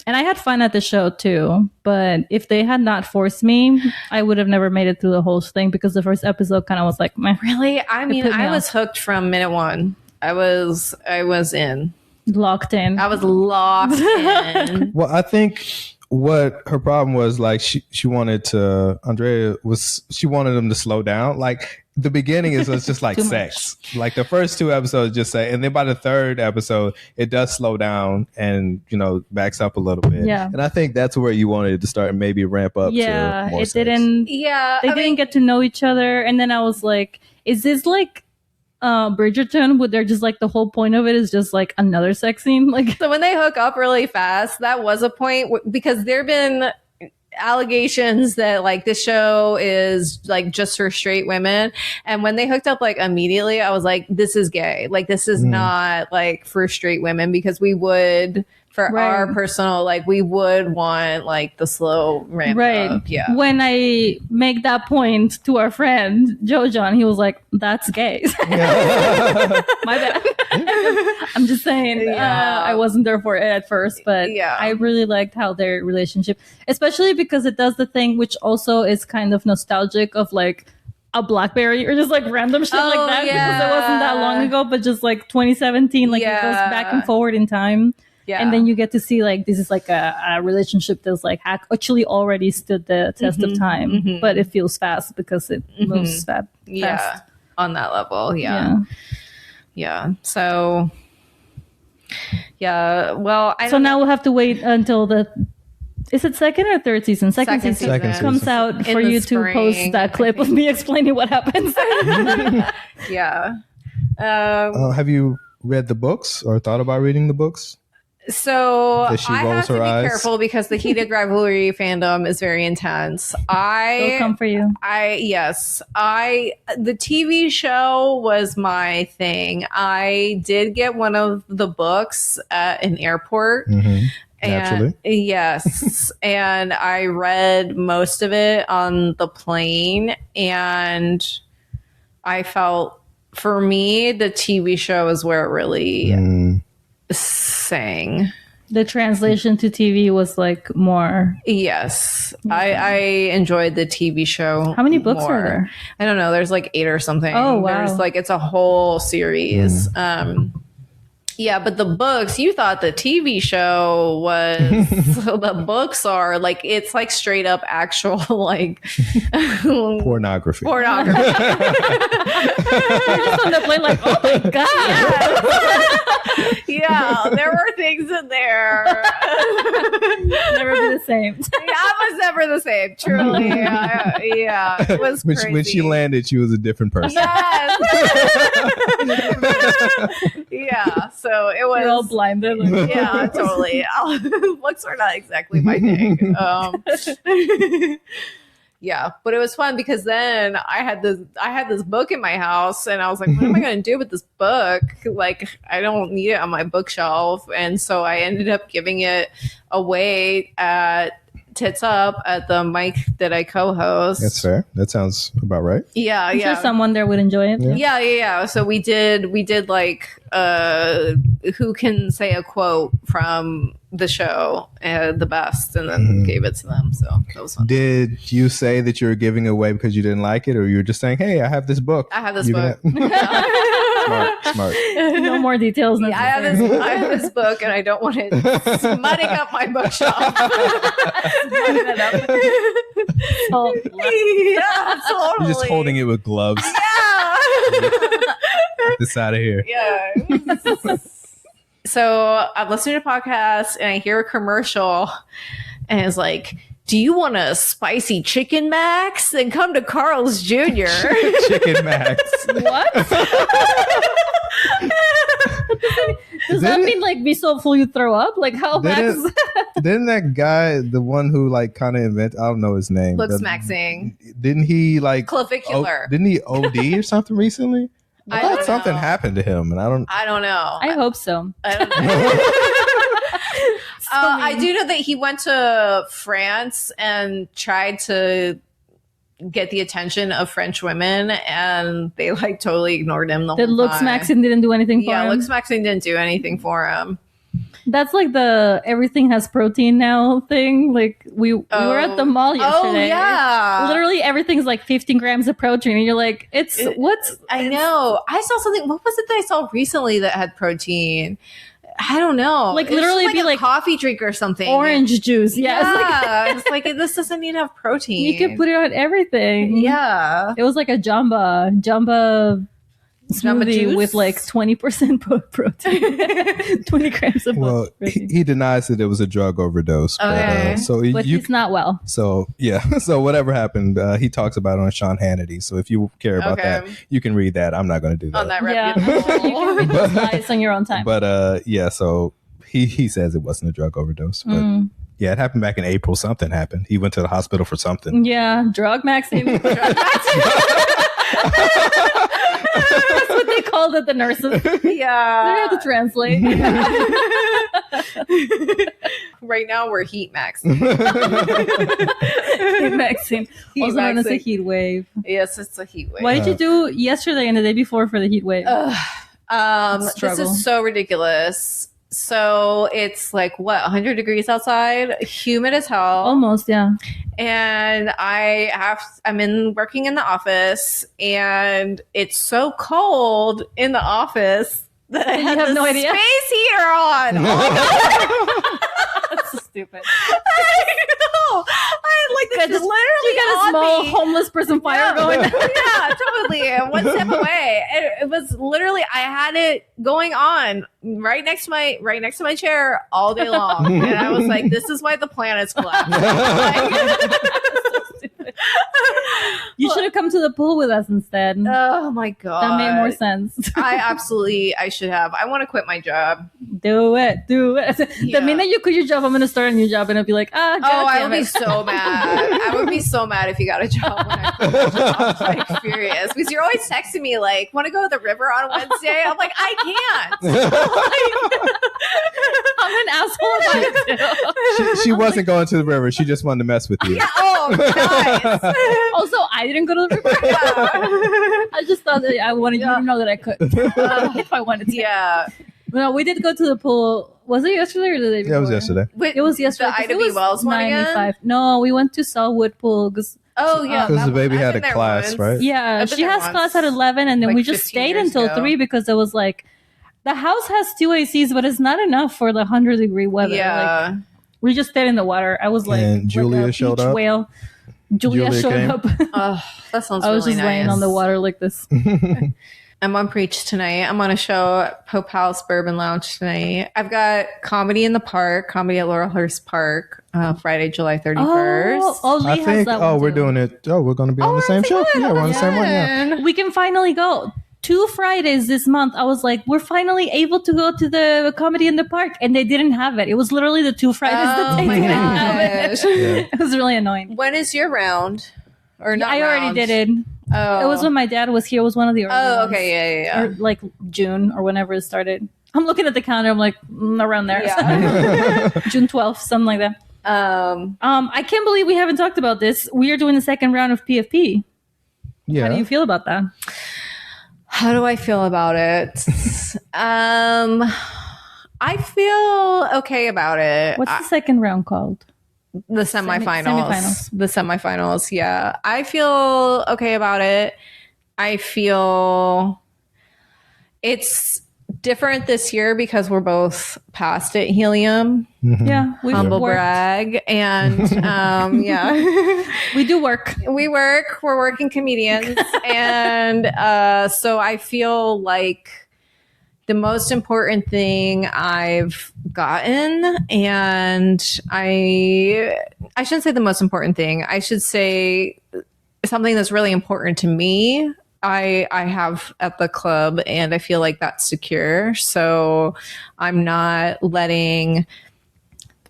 And I had fun at the show too, but if they had not forced me, I would have never made it through the whole thing, because the first episode kind of was like, meh. Really? I mean, I was hooked from minute one. I was in. Locked in. I was locked in. Well, I think what her problem was, like, she wanted to, she wanted them to slow down. Like, the beginning is just like sex. Like the first 2 episodes just say, and then by the 3rd episode, it does slow down and, backs up a little bit. Yeah. And I think that's where you wanted it to start and maybe ramp up. Yeah, to more it sex. didn't. Yeah. They didn't get to know each other. And then I was like, is this like Bridgerton, where they're just like, the whole point of it is just like another sex scene? Like, so when they hook up really fast, that was a point because there've been allegations that like this show is like just for straight women. And when they hooked up, like immediately I was like, this is gay. Like this is not like for straight women, because we would, for our personal, like we would want like the slow ramp up. Yeah. When I make that point to our friend Joe John, he was like, that's gay. My bad. I'm just saying, I wasn't there for it at first, but I really liked how their relationship, especially because it does the thing which also is kind of nostalgic of like a BlackBerry or just like random shit like that, because it wasn't that long ago, but just like 2017, like it goes back and forward in time. Yeah. And then you get to see like this is like a relationship that's like actually already stood the test of time, but it feels fast because it moves fast. Yeah, on that level. Yeah. So, well, so now we'll have to wait until is it second or third season? Second season comes out for you to post that clip of me explaining what happens. Yeah. Have you read the books or thought about reading the books? So I have to be careful because the heated rivalry fandom is very intense. It'll come for you. The TV show was my thing. I did get one of the books at an airport. Naturally. Yes. And I read most of it on the plane, and I felt, for me, the TV show is where it really sang. The translation to TV was like more. Yes. I enjoyed the TV show. How many books more. are there? I don't know. There's like 8 or something. Oh, wow. There's like, it's a whole series. Yeah, but the books, you thought the TV show was, the books are like, it's like straight up actual like pornography. You're just on the plane like, oh my God. Yeah, there were things in there. Never be the same. I was never the same, truly. Yeah, it was crazy. When she landed, she was a different person. Yes. Yeah, so it was. You're all blinded. Like, yeah, totally. Books are not exactly my thing. Yeah, but it was fun because then I had this book in my house, and I was like, what am I going to do with this book? Like, I don't need it on my bookshelf. And so I ended up giving it away at Tits Up at the mic that I co-host. That's fair. That sounds about right. Yeah, I'm sure someone there would enjoy it. Yeah. So we did like who can say a quote from the show the best, and then gave it to them. So that was fun. Did you say that you were giving it away because you didn't like it, or you were just saying, hey, I have this book? I have this book. Smart. No more details. Yeah, I have this book, and I don't want it smutting up my bookshelf. Yeah, totally. You're just holding it with gloves. Yeah. Get this out of here. Yeah. So I'm listening to podcasts, and I hear a commercial, and it's like, do you want a spicy chicken max? Then come to Carl's Jr. Chicken Max. What? Does that mean like be so full you throw up? Like how Max? Didn't that guy, the one who like kind of invented, I don't know his name. Looks Maxxing. Didn't he like clavicular? Didn't he OD or something recently? I thought don't something know. happened to him, and I don't know. I hope so. I don't know. I do know that he went to France and tried to get the attention of French women, and they like totally ignored him the whole time. Looks Maxxing didn't do anything for him. Yeah, Looks Maxxing didn't do anything for him. That's like the everything has protein now thing. Like we were at the mall yesterday. Oh yeah, literally everything's like 15 grams of protein, and you're like, I know. I saw something. What was it that I saw recently that had protein? I don't know. Like literally be like coffee drink or something. Orange juice. Yeah. It's like this doesn't need to have protein. You can put it on everything. Yeah. It was like a jamba smoothie juice? with like 20% protein. 20 grams of protein. He denies that it was a drug overdose. Okay. But he's not well. So yeah. So whatever happened, he talks about it on Sean Hannity. So if you care about that, you can read that. I'm not going to do that. On that you can read those slides on your own time. But yeah, so he says it wasn't a drug overdose. But Yeah, it happened back in April. Something happened. He went to the hospital for something. Yeah, drug maxing. That's what they called it, the nurses. Yeah. They have to translate. Right now we're heat maxing. Heat maxing. Also known as a heat wave. Yes, it's a heat wave. What did you do yesterday and the day before for the heat wave? This is so ridiculous. So it's like 100 degrees outside, humid as hell. Almost, yeah. And I'm working in the office, and it's so cold in the office that I have no idea. Space heater on. Oh my God. That's so stupid. I know. This is literally you got a small homeless person fire going. Yeah, totally. One step away. It was literally, I had it going on right next to my chair all day long, and I was like, "This is why the planet's collapsing." You should have come to the pool with us instead. Oh my God, that made more sense. I should have. I want to quit my job. Do it. The minute you quit your job, I'm going to start a new job, and I'll be like, I would be so mad. I would be so mad if you got a job when I quit my job. Like, furious, because you're always texting me like, "Want to go to the river on Wednesday?" I'm like, I can't. I'm an asshole about it too. She wasn't going to the river. She just wanted to mess with you. Yeah, nice. Also, I didn't go to the river. Yeah. I just thought that I wanted you to know that I could if I wanted to. Yeah. No, we did go to the pool. Was it yesterday or the day before? Yeah, it was yesterday. Wait, it was yesterday. The Ida B. Wells one again? No, we went to Sellwood Pool because. Oh yeah, because the baby had a class, right? Yeah, she has class at 11, and then like we just stayed until 3 because it was like the house has 2 ACs, but it's not enough for the 100-degree weather. Yeah, like, we just stayed in the water. I was like, and Julia showed up. Whale. Julia showed up. Oh, that sounds. I was really just nice. laying on the water like this. I'm on Preach tonight. I'm on a show at Pope House Bourbon Lounge tonight. I've got comedy in the park, comedy at Laurelhurst Park, Friday, July 31st. Lee has that one we're too. doing it. Oh, we're going to be on the same show. Yeah, we're on the same one. Yeah, we can finally go. 2 Fridays this month. I was like, we're finally able to go to the comedy in the park, and they didn't have it. It was literally the 2 Fridays that they didn't have it. Yeah. It was really annoying. When is your round? Or not? I already did it. Oh, it was when my dad was here. It was one of the early ones. Okay, yeah. Or like June or whenever it started. I'm looking at the calendar. I'm like around there. Yeah. June 12th, something like that. I can't believe we haven't talked about this. We are doing the second round of PFP. Yeah. How do you feel about that? How do I feel about it? I feel okay about it. What's the second round called? The semifinals. Semifinals. The semifinals, yeah. I feel okay about it. I feel it's different this year because we're both past it, Helium. Mm-hmm. Yeah, we Humble brag. And yeah. We do work. We work. We're working comedians. And so I feel like the most important thing I've gotten, and I shouldn't say the most important thing. I should say something that's really important to me. I have at the club, and I feel like that's secure. So I'm not letting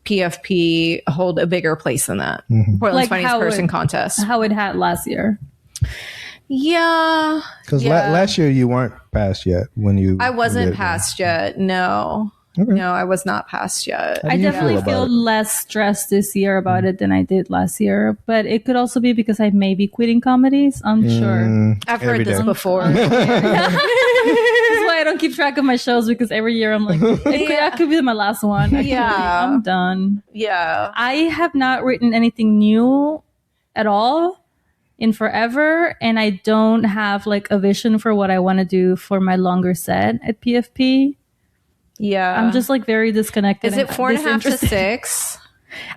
PFP hold a bigger place than that. Mm-hmm. Portland's Funniest Person contest. How it had last year. Yeah. Because last year you weren't passed yet when you. I wasn't passed yet. No. Okay. No, I was not passed yet. I definitely feel less stressed this year about it than I did last year. But it could also be because I may be quitting comedies. I'm sure. I've heard this before. That's why I don't keep track of my shows, because every year I'm like, that could be my last one. I'm done. Yeah. I have not written anything new at all in forever, and I don't have like a vision for what I want to do for my longer set at PFP. Yeah. I'm just like very disconnected. Is it 4.5 to 6?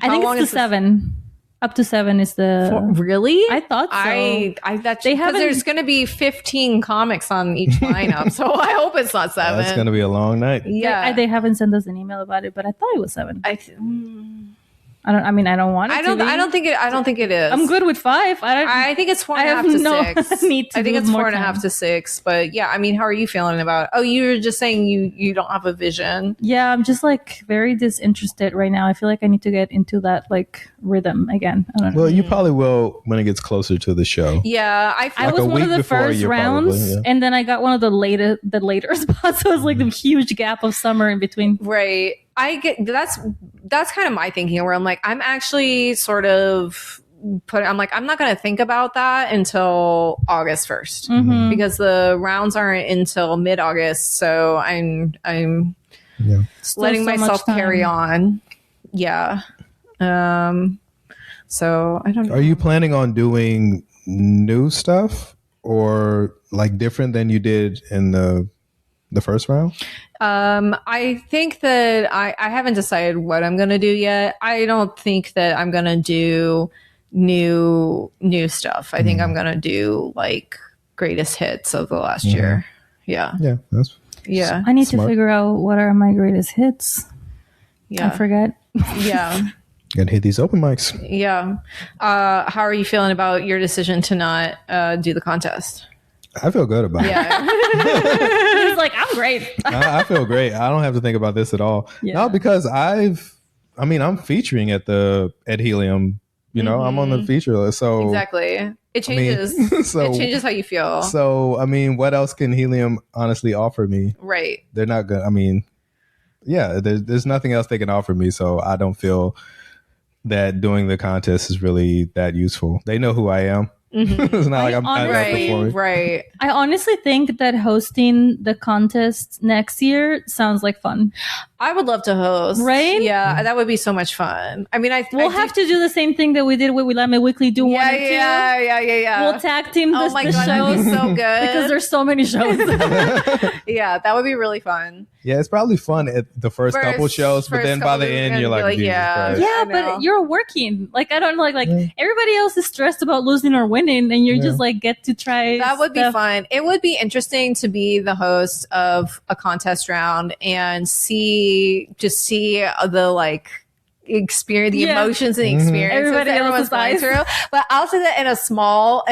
I think it's the 7. Up to 7 is the... Really? I thought so. Because there's going to be 15 comics on each lineup, so I hope it's not 7. That's going to be a long night. Yeah. They haven't sent us an email about it, but I thought it was 7. I don't want it. I don't think it is. I'm good with 5. I think it's 4.5 to 6. Need to I think it's more 4.5 to 6. But yeah, I mean, how are you feeling about it? Oh, you were just saying you don't have a vision. Yeah, I'm just like very disinterested right now. I feel like I need to get into that like rhythm again. I don't know. Well, you probably will when it gets closer to the show. Yeah, I was one of the first rounds, and then I got one of the later spots. So it was like the huge gap of summer in between. Right. I get that's kind of my thinking where I'm like, I'm actually sort of I'm not going to think about that until August 1st because the rounds aren't until mid-August. So I'm letting myself carry on. Yeah. So I don't know. Are you planning on doing new stuff or like different than you did in the first round? I think that I haven't decided what I'm going to do yet. I don't think that I'm going to do new stuff. I think I'm going to do like greatest hits of the last year. Yeah. Yeah. I need to figure out what are my greatest hits. Yeah. I forget. Yeah. Gotta hit these open mics. Yeah. How are you feeling about your decision to not do the contest? I feel good about it. He's like, I'm great. I feel great. I don't have to think about this at all. Yeah. No, because I'm featuring at Helium. You know, I'm on the feature list. So exactly. It changes. It changes how you feel. So, I mean, what else can Helium honestly offer me? Right. They're not good. I mean, yeah, there's nothing else they can offer me. So I don't feel that doing the contest is really that useful. They know who I am. It's not like I'm performing. Right. I honestly think that hosting the contest next year sounds like fun. I would love to host. Right? Yeah, that would be so much fun. I mean, we'll have to do the same thing that we did with Willamette Weekly. Do 1 or 2. Yeah. We'll tag team the God, shows. that'd be so good. Because there's so many shows. Yeah, that would be really fun. Yeah, it's probably fun at the first couple shows, but then by the end, you're like, yeah, but you're working. Like, I don't like everybody else is stressed about losing or winning, and you're just like get to try. That would be fun. It would be interesting to be the host of a contest round and see the like experience, the emotions and experiences everybody that everyone's going through. But I'll say that in a small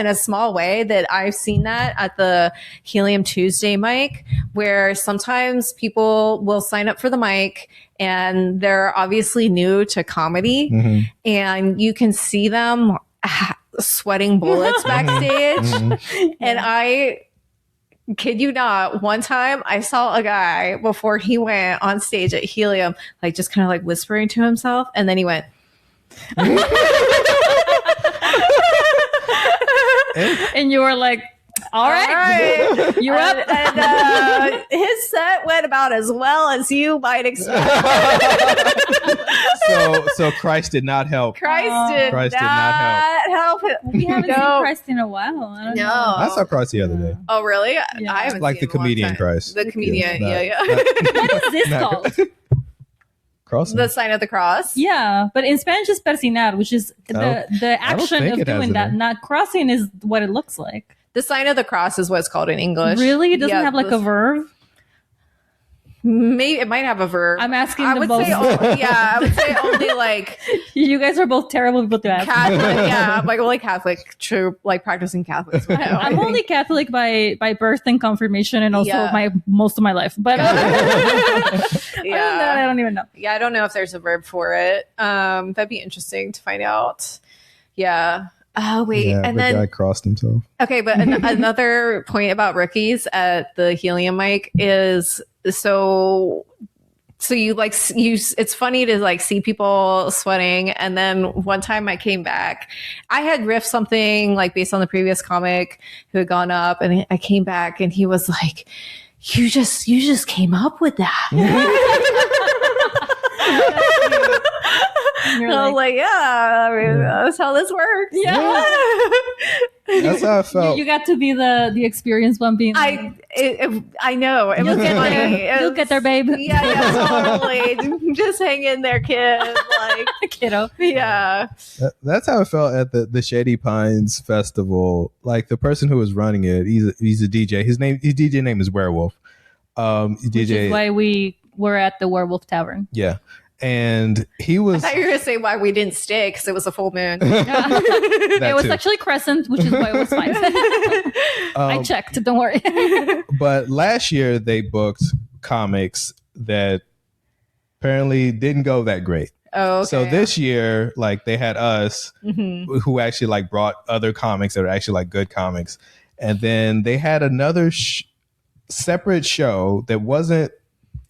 way that I've seen that at the Helium Tuesday mic, where sometimes people will sign up for the mic and they're obviously new to comedy, and you can see them sweating bullets backstage. And I kid you not, one time I saw a guy before he went on stage at Helium, like just kind of like whispering to himself, and then he went. And you were like, all right. You're up. And his set went about as well as you might expect. So Christ did not help. Christ did not help. We haven't seen Christ in a while. I don't know. I saw Christ the other day. Oh, really? Yeah. I haven't like seen the comedian Christ. The comedian, yeah. What is this called? Crossing. The sign of the cross. Yeah, but in Spanish it's persinar, which is the action of doing that. Not crossing is what it looks like. The sign of the cross is what it's called in English. Really? It doesn't have like a verb? Maybe it might have a verb. I'm asking I the would both. say, I would say only like you guys are both terrible people to ask. Catholic, I'm like only Catholic, true, like practicing Catholics. I'm only Catholic by birth and confirmation, and also most of my life. But I don't even know. Yeah, I don't know if there's a verb for it. That'd be interesting to find out. Yeah. Oh wait, and then guy crossed himself. Okay, but another point about rookies at the Helium mic is so you it's funny to like see people sweating, and then one time I came back, I had riffed something like based on the previous comic who had gone up, and I came back and he was like, you just came up with that. I was like, yeah, I mean, that's how this works. Yeah. That's how I felt. You got to be the experienced one being like, I know. It was funny. You'll get there, babe. Yeah, totally. Just hang in there, kid. Like, kiddo. Yeah. That's how I felt at the Shady Pines Festival. Like the person who was running it, he's a DJ. His DJ name is Werewolf. Which is why we were at the Werewolf Tavern. Yeah. And he I was. thought you were going to say why we didn't stay because it was a full moon. It was too. actually crescent, which is why it was fine. I checked. Don't worry. But last year they booked comics that apparently didn't go that great. Oh, okay. So this year, like they had us who actually like brought other comics that are actually like good comics. And then they had another separate show that wasn't.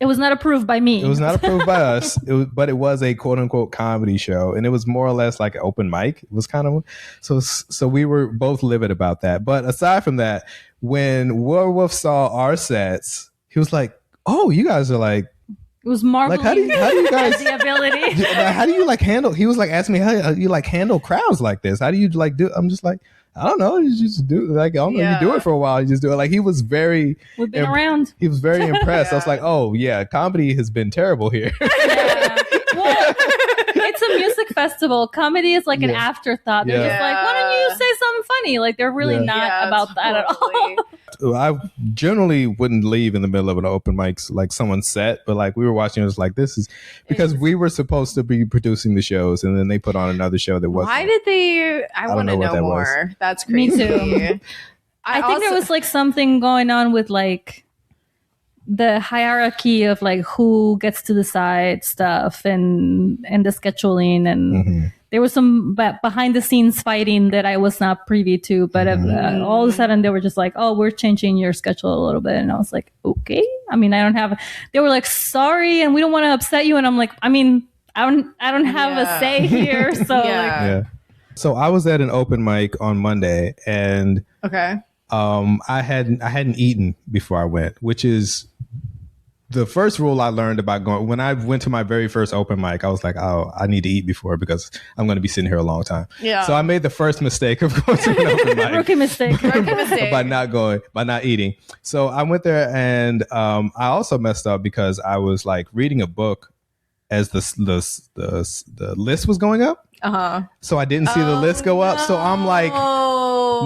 It was not approved by me. It was not approved by us, but it was a quote unquote comedy show. And it was more or less like an open mic. It was kind of, so we were both livid about that. But aside from that, when Werewolf saw our sets, he was like, oh, you guys are like, it was marveling. like, how do you guys, the ability. how do you like handle, he was like, asking me how you like handle crowds like this? How do you like do, I'm just like, I don't know. You just do like, I don't know. You do it for a while. You just do it. Like he was very, we've been around. He was very impressed. I was like, oh yeah, comedy has been terrible here. Yeah. Well, it's a music festival. Comedy is like an afterthought. They're just like, why don't you say something funny? Like they're really not about that at all. I generally wouldn't leave in the middle of an open mic, like someone's set, but like we were watching, it was like, this is because we were supposed to be producing the shows and then they put on another show that wasn't. Why did they? I want to know more. Was. That's crazy. Me too. I think there was like something going on with like the hierarchy of like who gets to decide stuff and the scheduling and there was some behind the scenes fighting that I was not privy to, but all of a sudden they were just like, oh, we're changing your schedule a little bit. And I was like, okay. I mean, they were like, sorry. And we don't want to upset you. And I'm like, I mean, I don't have a say here. So So I was at an open mic on Monday and I hadn't eaten before I went, which is the first rule I learned about going. When I went to my very first open mic, I was like, oh, I need to eat before because I'm going to be sitting here a long time. Yeah. So I made the first mistake of going to an open mic. Rookie mistake. by not eating. So I went there and I also messed up because I was like reading a book as the list was going up. So I didn't see the list go up. So I'm like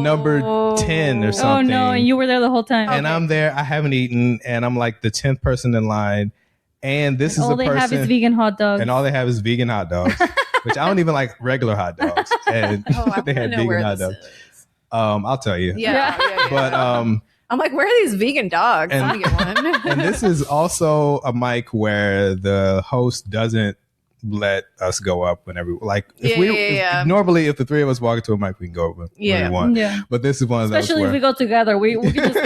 number 10 or something. Oh no, and you were there the whole time. And I'm there, I haven't eaten, and I'm like the 10th person in line. And this is all a person. All they have is vegan hot dogs. And all they have is vegan hot dogs, which I don't even like regular hot dogs. And they had vegan hot dogs. I'll tell you. Yeah. But I'm like, where are these vegan dogs? And, I want to get one. And this is also a mic where the host doesn't let us go up whenever normally if the three of us walk into a mic we can go up when we want, but this is one of those especially if we go together we can just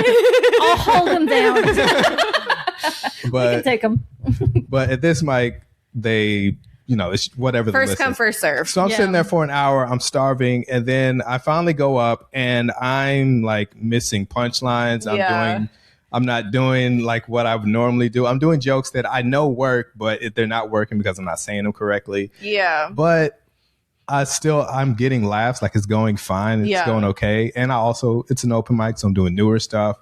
all hold them down. But we can take them. But at this mic they it's whatever first come first serve. So I'm sitting there for an hour, I'm starving, and then I finally go up and I'm like missing punchlines. I'm not doing like what I would normally do. I'm doing jokes that I know work, but they're not working because I'm not saying them correctly. Yeah. But I'm getting laughs. Like it's going fine. It's going okay. And it's an open mic, so I'm doing newer stuff.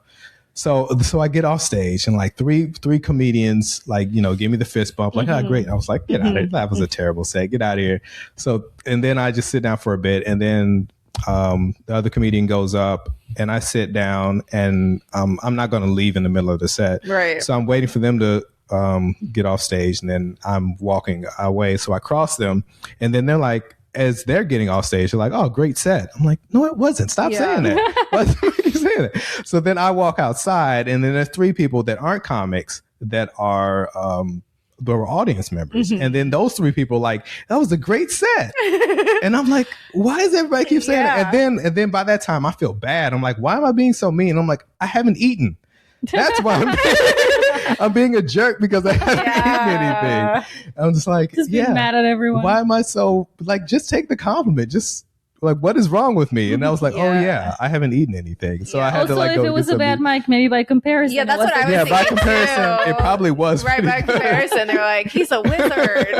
So I get off stage and like three comedians like, give me the fist bump. Like, oh, great. I was like, get out of here. That was a terrible set. Get out of here. So, and then I just sit down for a bit and then the other comedian goes up and I sit down and I'm not going to leave in the middle of the set. Right. So I'm waiting for them to get off stage and then I'm walking away. So I cross them and then they're like, as they're getting off stage, they're like, oh, great set. I'm like, no, it wasn't. Stop saying that. Why are you saying that? So then I walk outside and then there's three people that aren't comics that are audience members. And then those three people like, that was a great set. And I'm like, why does everybody keep saying that? And then by that time I feel bad. I'm like, why am I being so mean? I'm like, I haven't eaten. That's why I'm being a jerk because I haven't eaten anything. I'm just like, being mad at everyone. Why am I so like, just take the compliment. Just like, what is wrong with me? And I was like, oh yeah, I haven't eaten anything. So I had to like, if it was a bad mic, maybe by comparison. Yeah, that's what I was thinking. By comparison, it probably was. Right, by comparison, they're like, he's a wizard.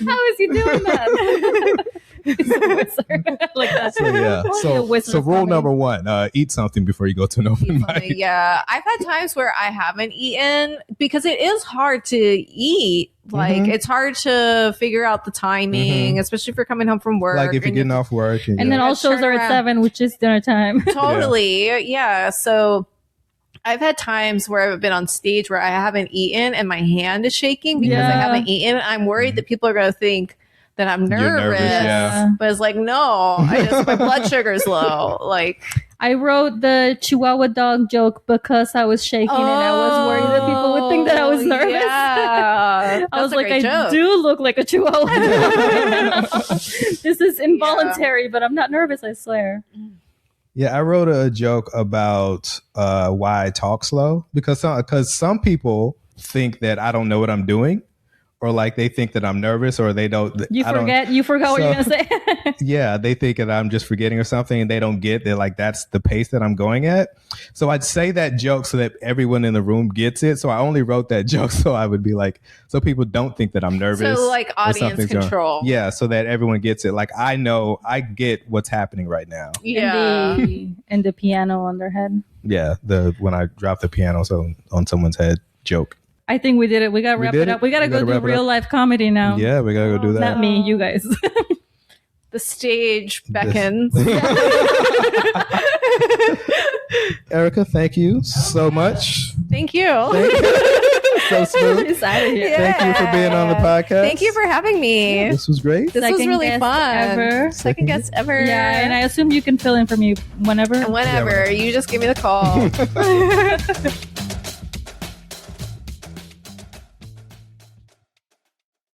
How is he doing that? He's a wizard. Like that. So rule number one, eat something before you go to an open mic. Yeah. I've had times where I haven't eaten because it is hard to eat. Like it's hard to figure out the timing, especially if you're coming home from work. Like if you're getting off work. And then all shows are at 7, which is dinner time. Totally. Yeah. So I've had times where I've been on stage where I haven't eaten and my hand is shaking because I haven't eaten. I'm worried that people are going to think that I'm nervous. But it's like, no, my blood sugar is low. Like, I wrote the Chihuahua dog joke because I was shaking and I was worried that people would think that I was nervous. Yeah. I was like, I do look like a Chihuahua dog. This is involuntary, but I'm not nervous, I swear. Yeah, I wrote a joke about why I talk slow because some people think that I don't know what I'm doing. Or like they think that I'm nervous, or they don't. You forgot what you're gonna say. Yeah, they think that I'm just forgetting or something, and they don't get that. Like that's the pace that I'm going at. So I'd say that joke so that everyone in the room gets it. So I only wrote that joke so I would be like, so people don't think that I'm nervous. So like audience control. Yeah, so that everyone gets it. Like I know, I get what's happening right now. Yeah, and the piano on their head. Yeah, when I drop the piano on someone's head joke. I think we did it. We got to wrap it up. We got to go do real life comedy now. Yeah, we got to go do that. Not me, you guys. The stage beckons. Erica, thank you so much. Thank you. So smooth. Thank you for being on the podcast. Thank you for having me. This was great. This was really fun. Second guest ever. Yeah, and I assume you can fill in for me whenever. You just give me the call.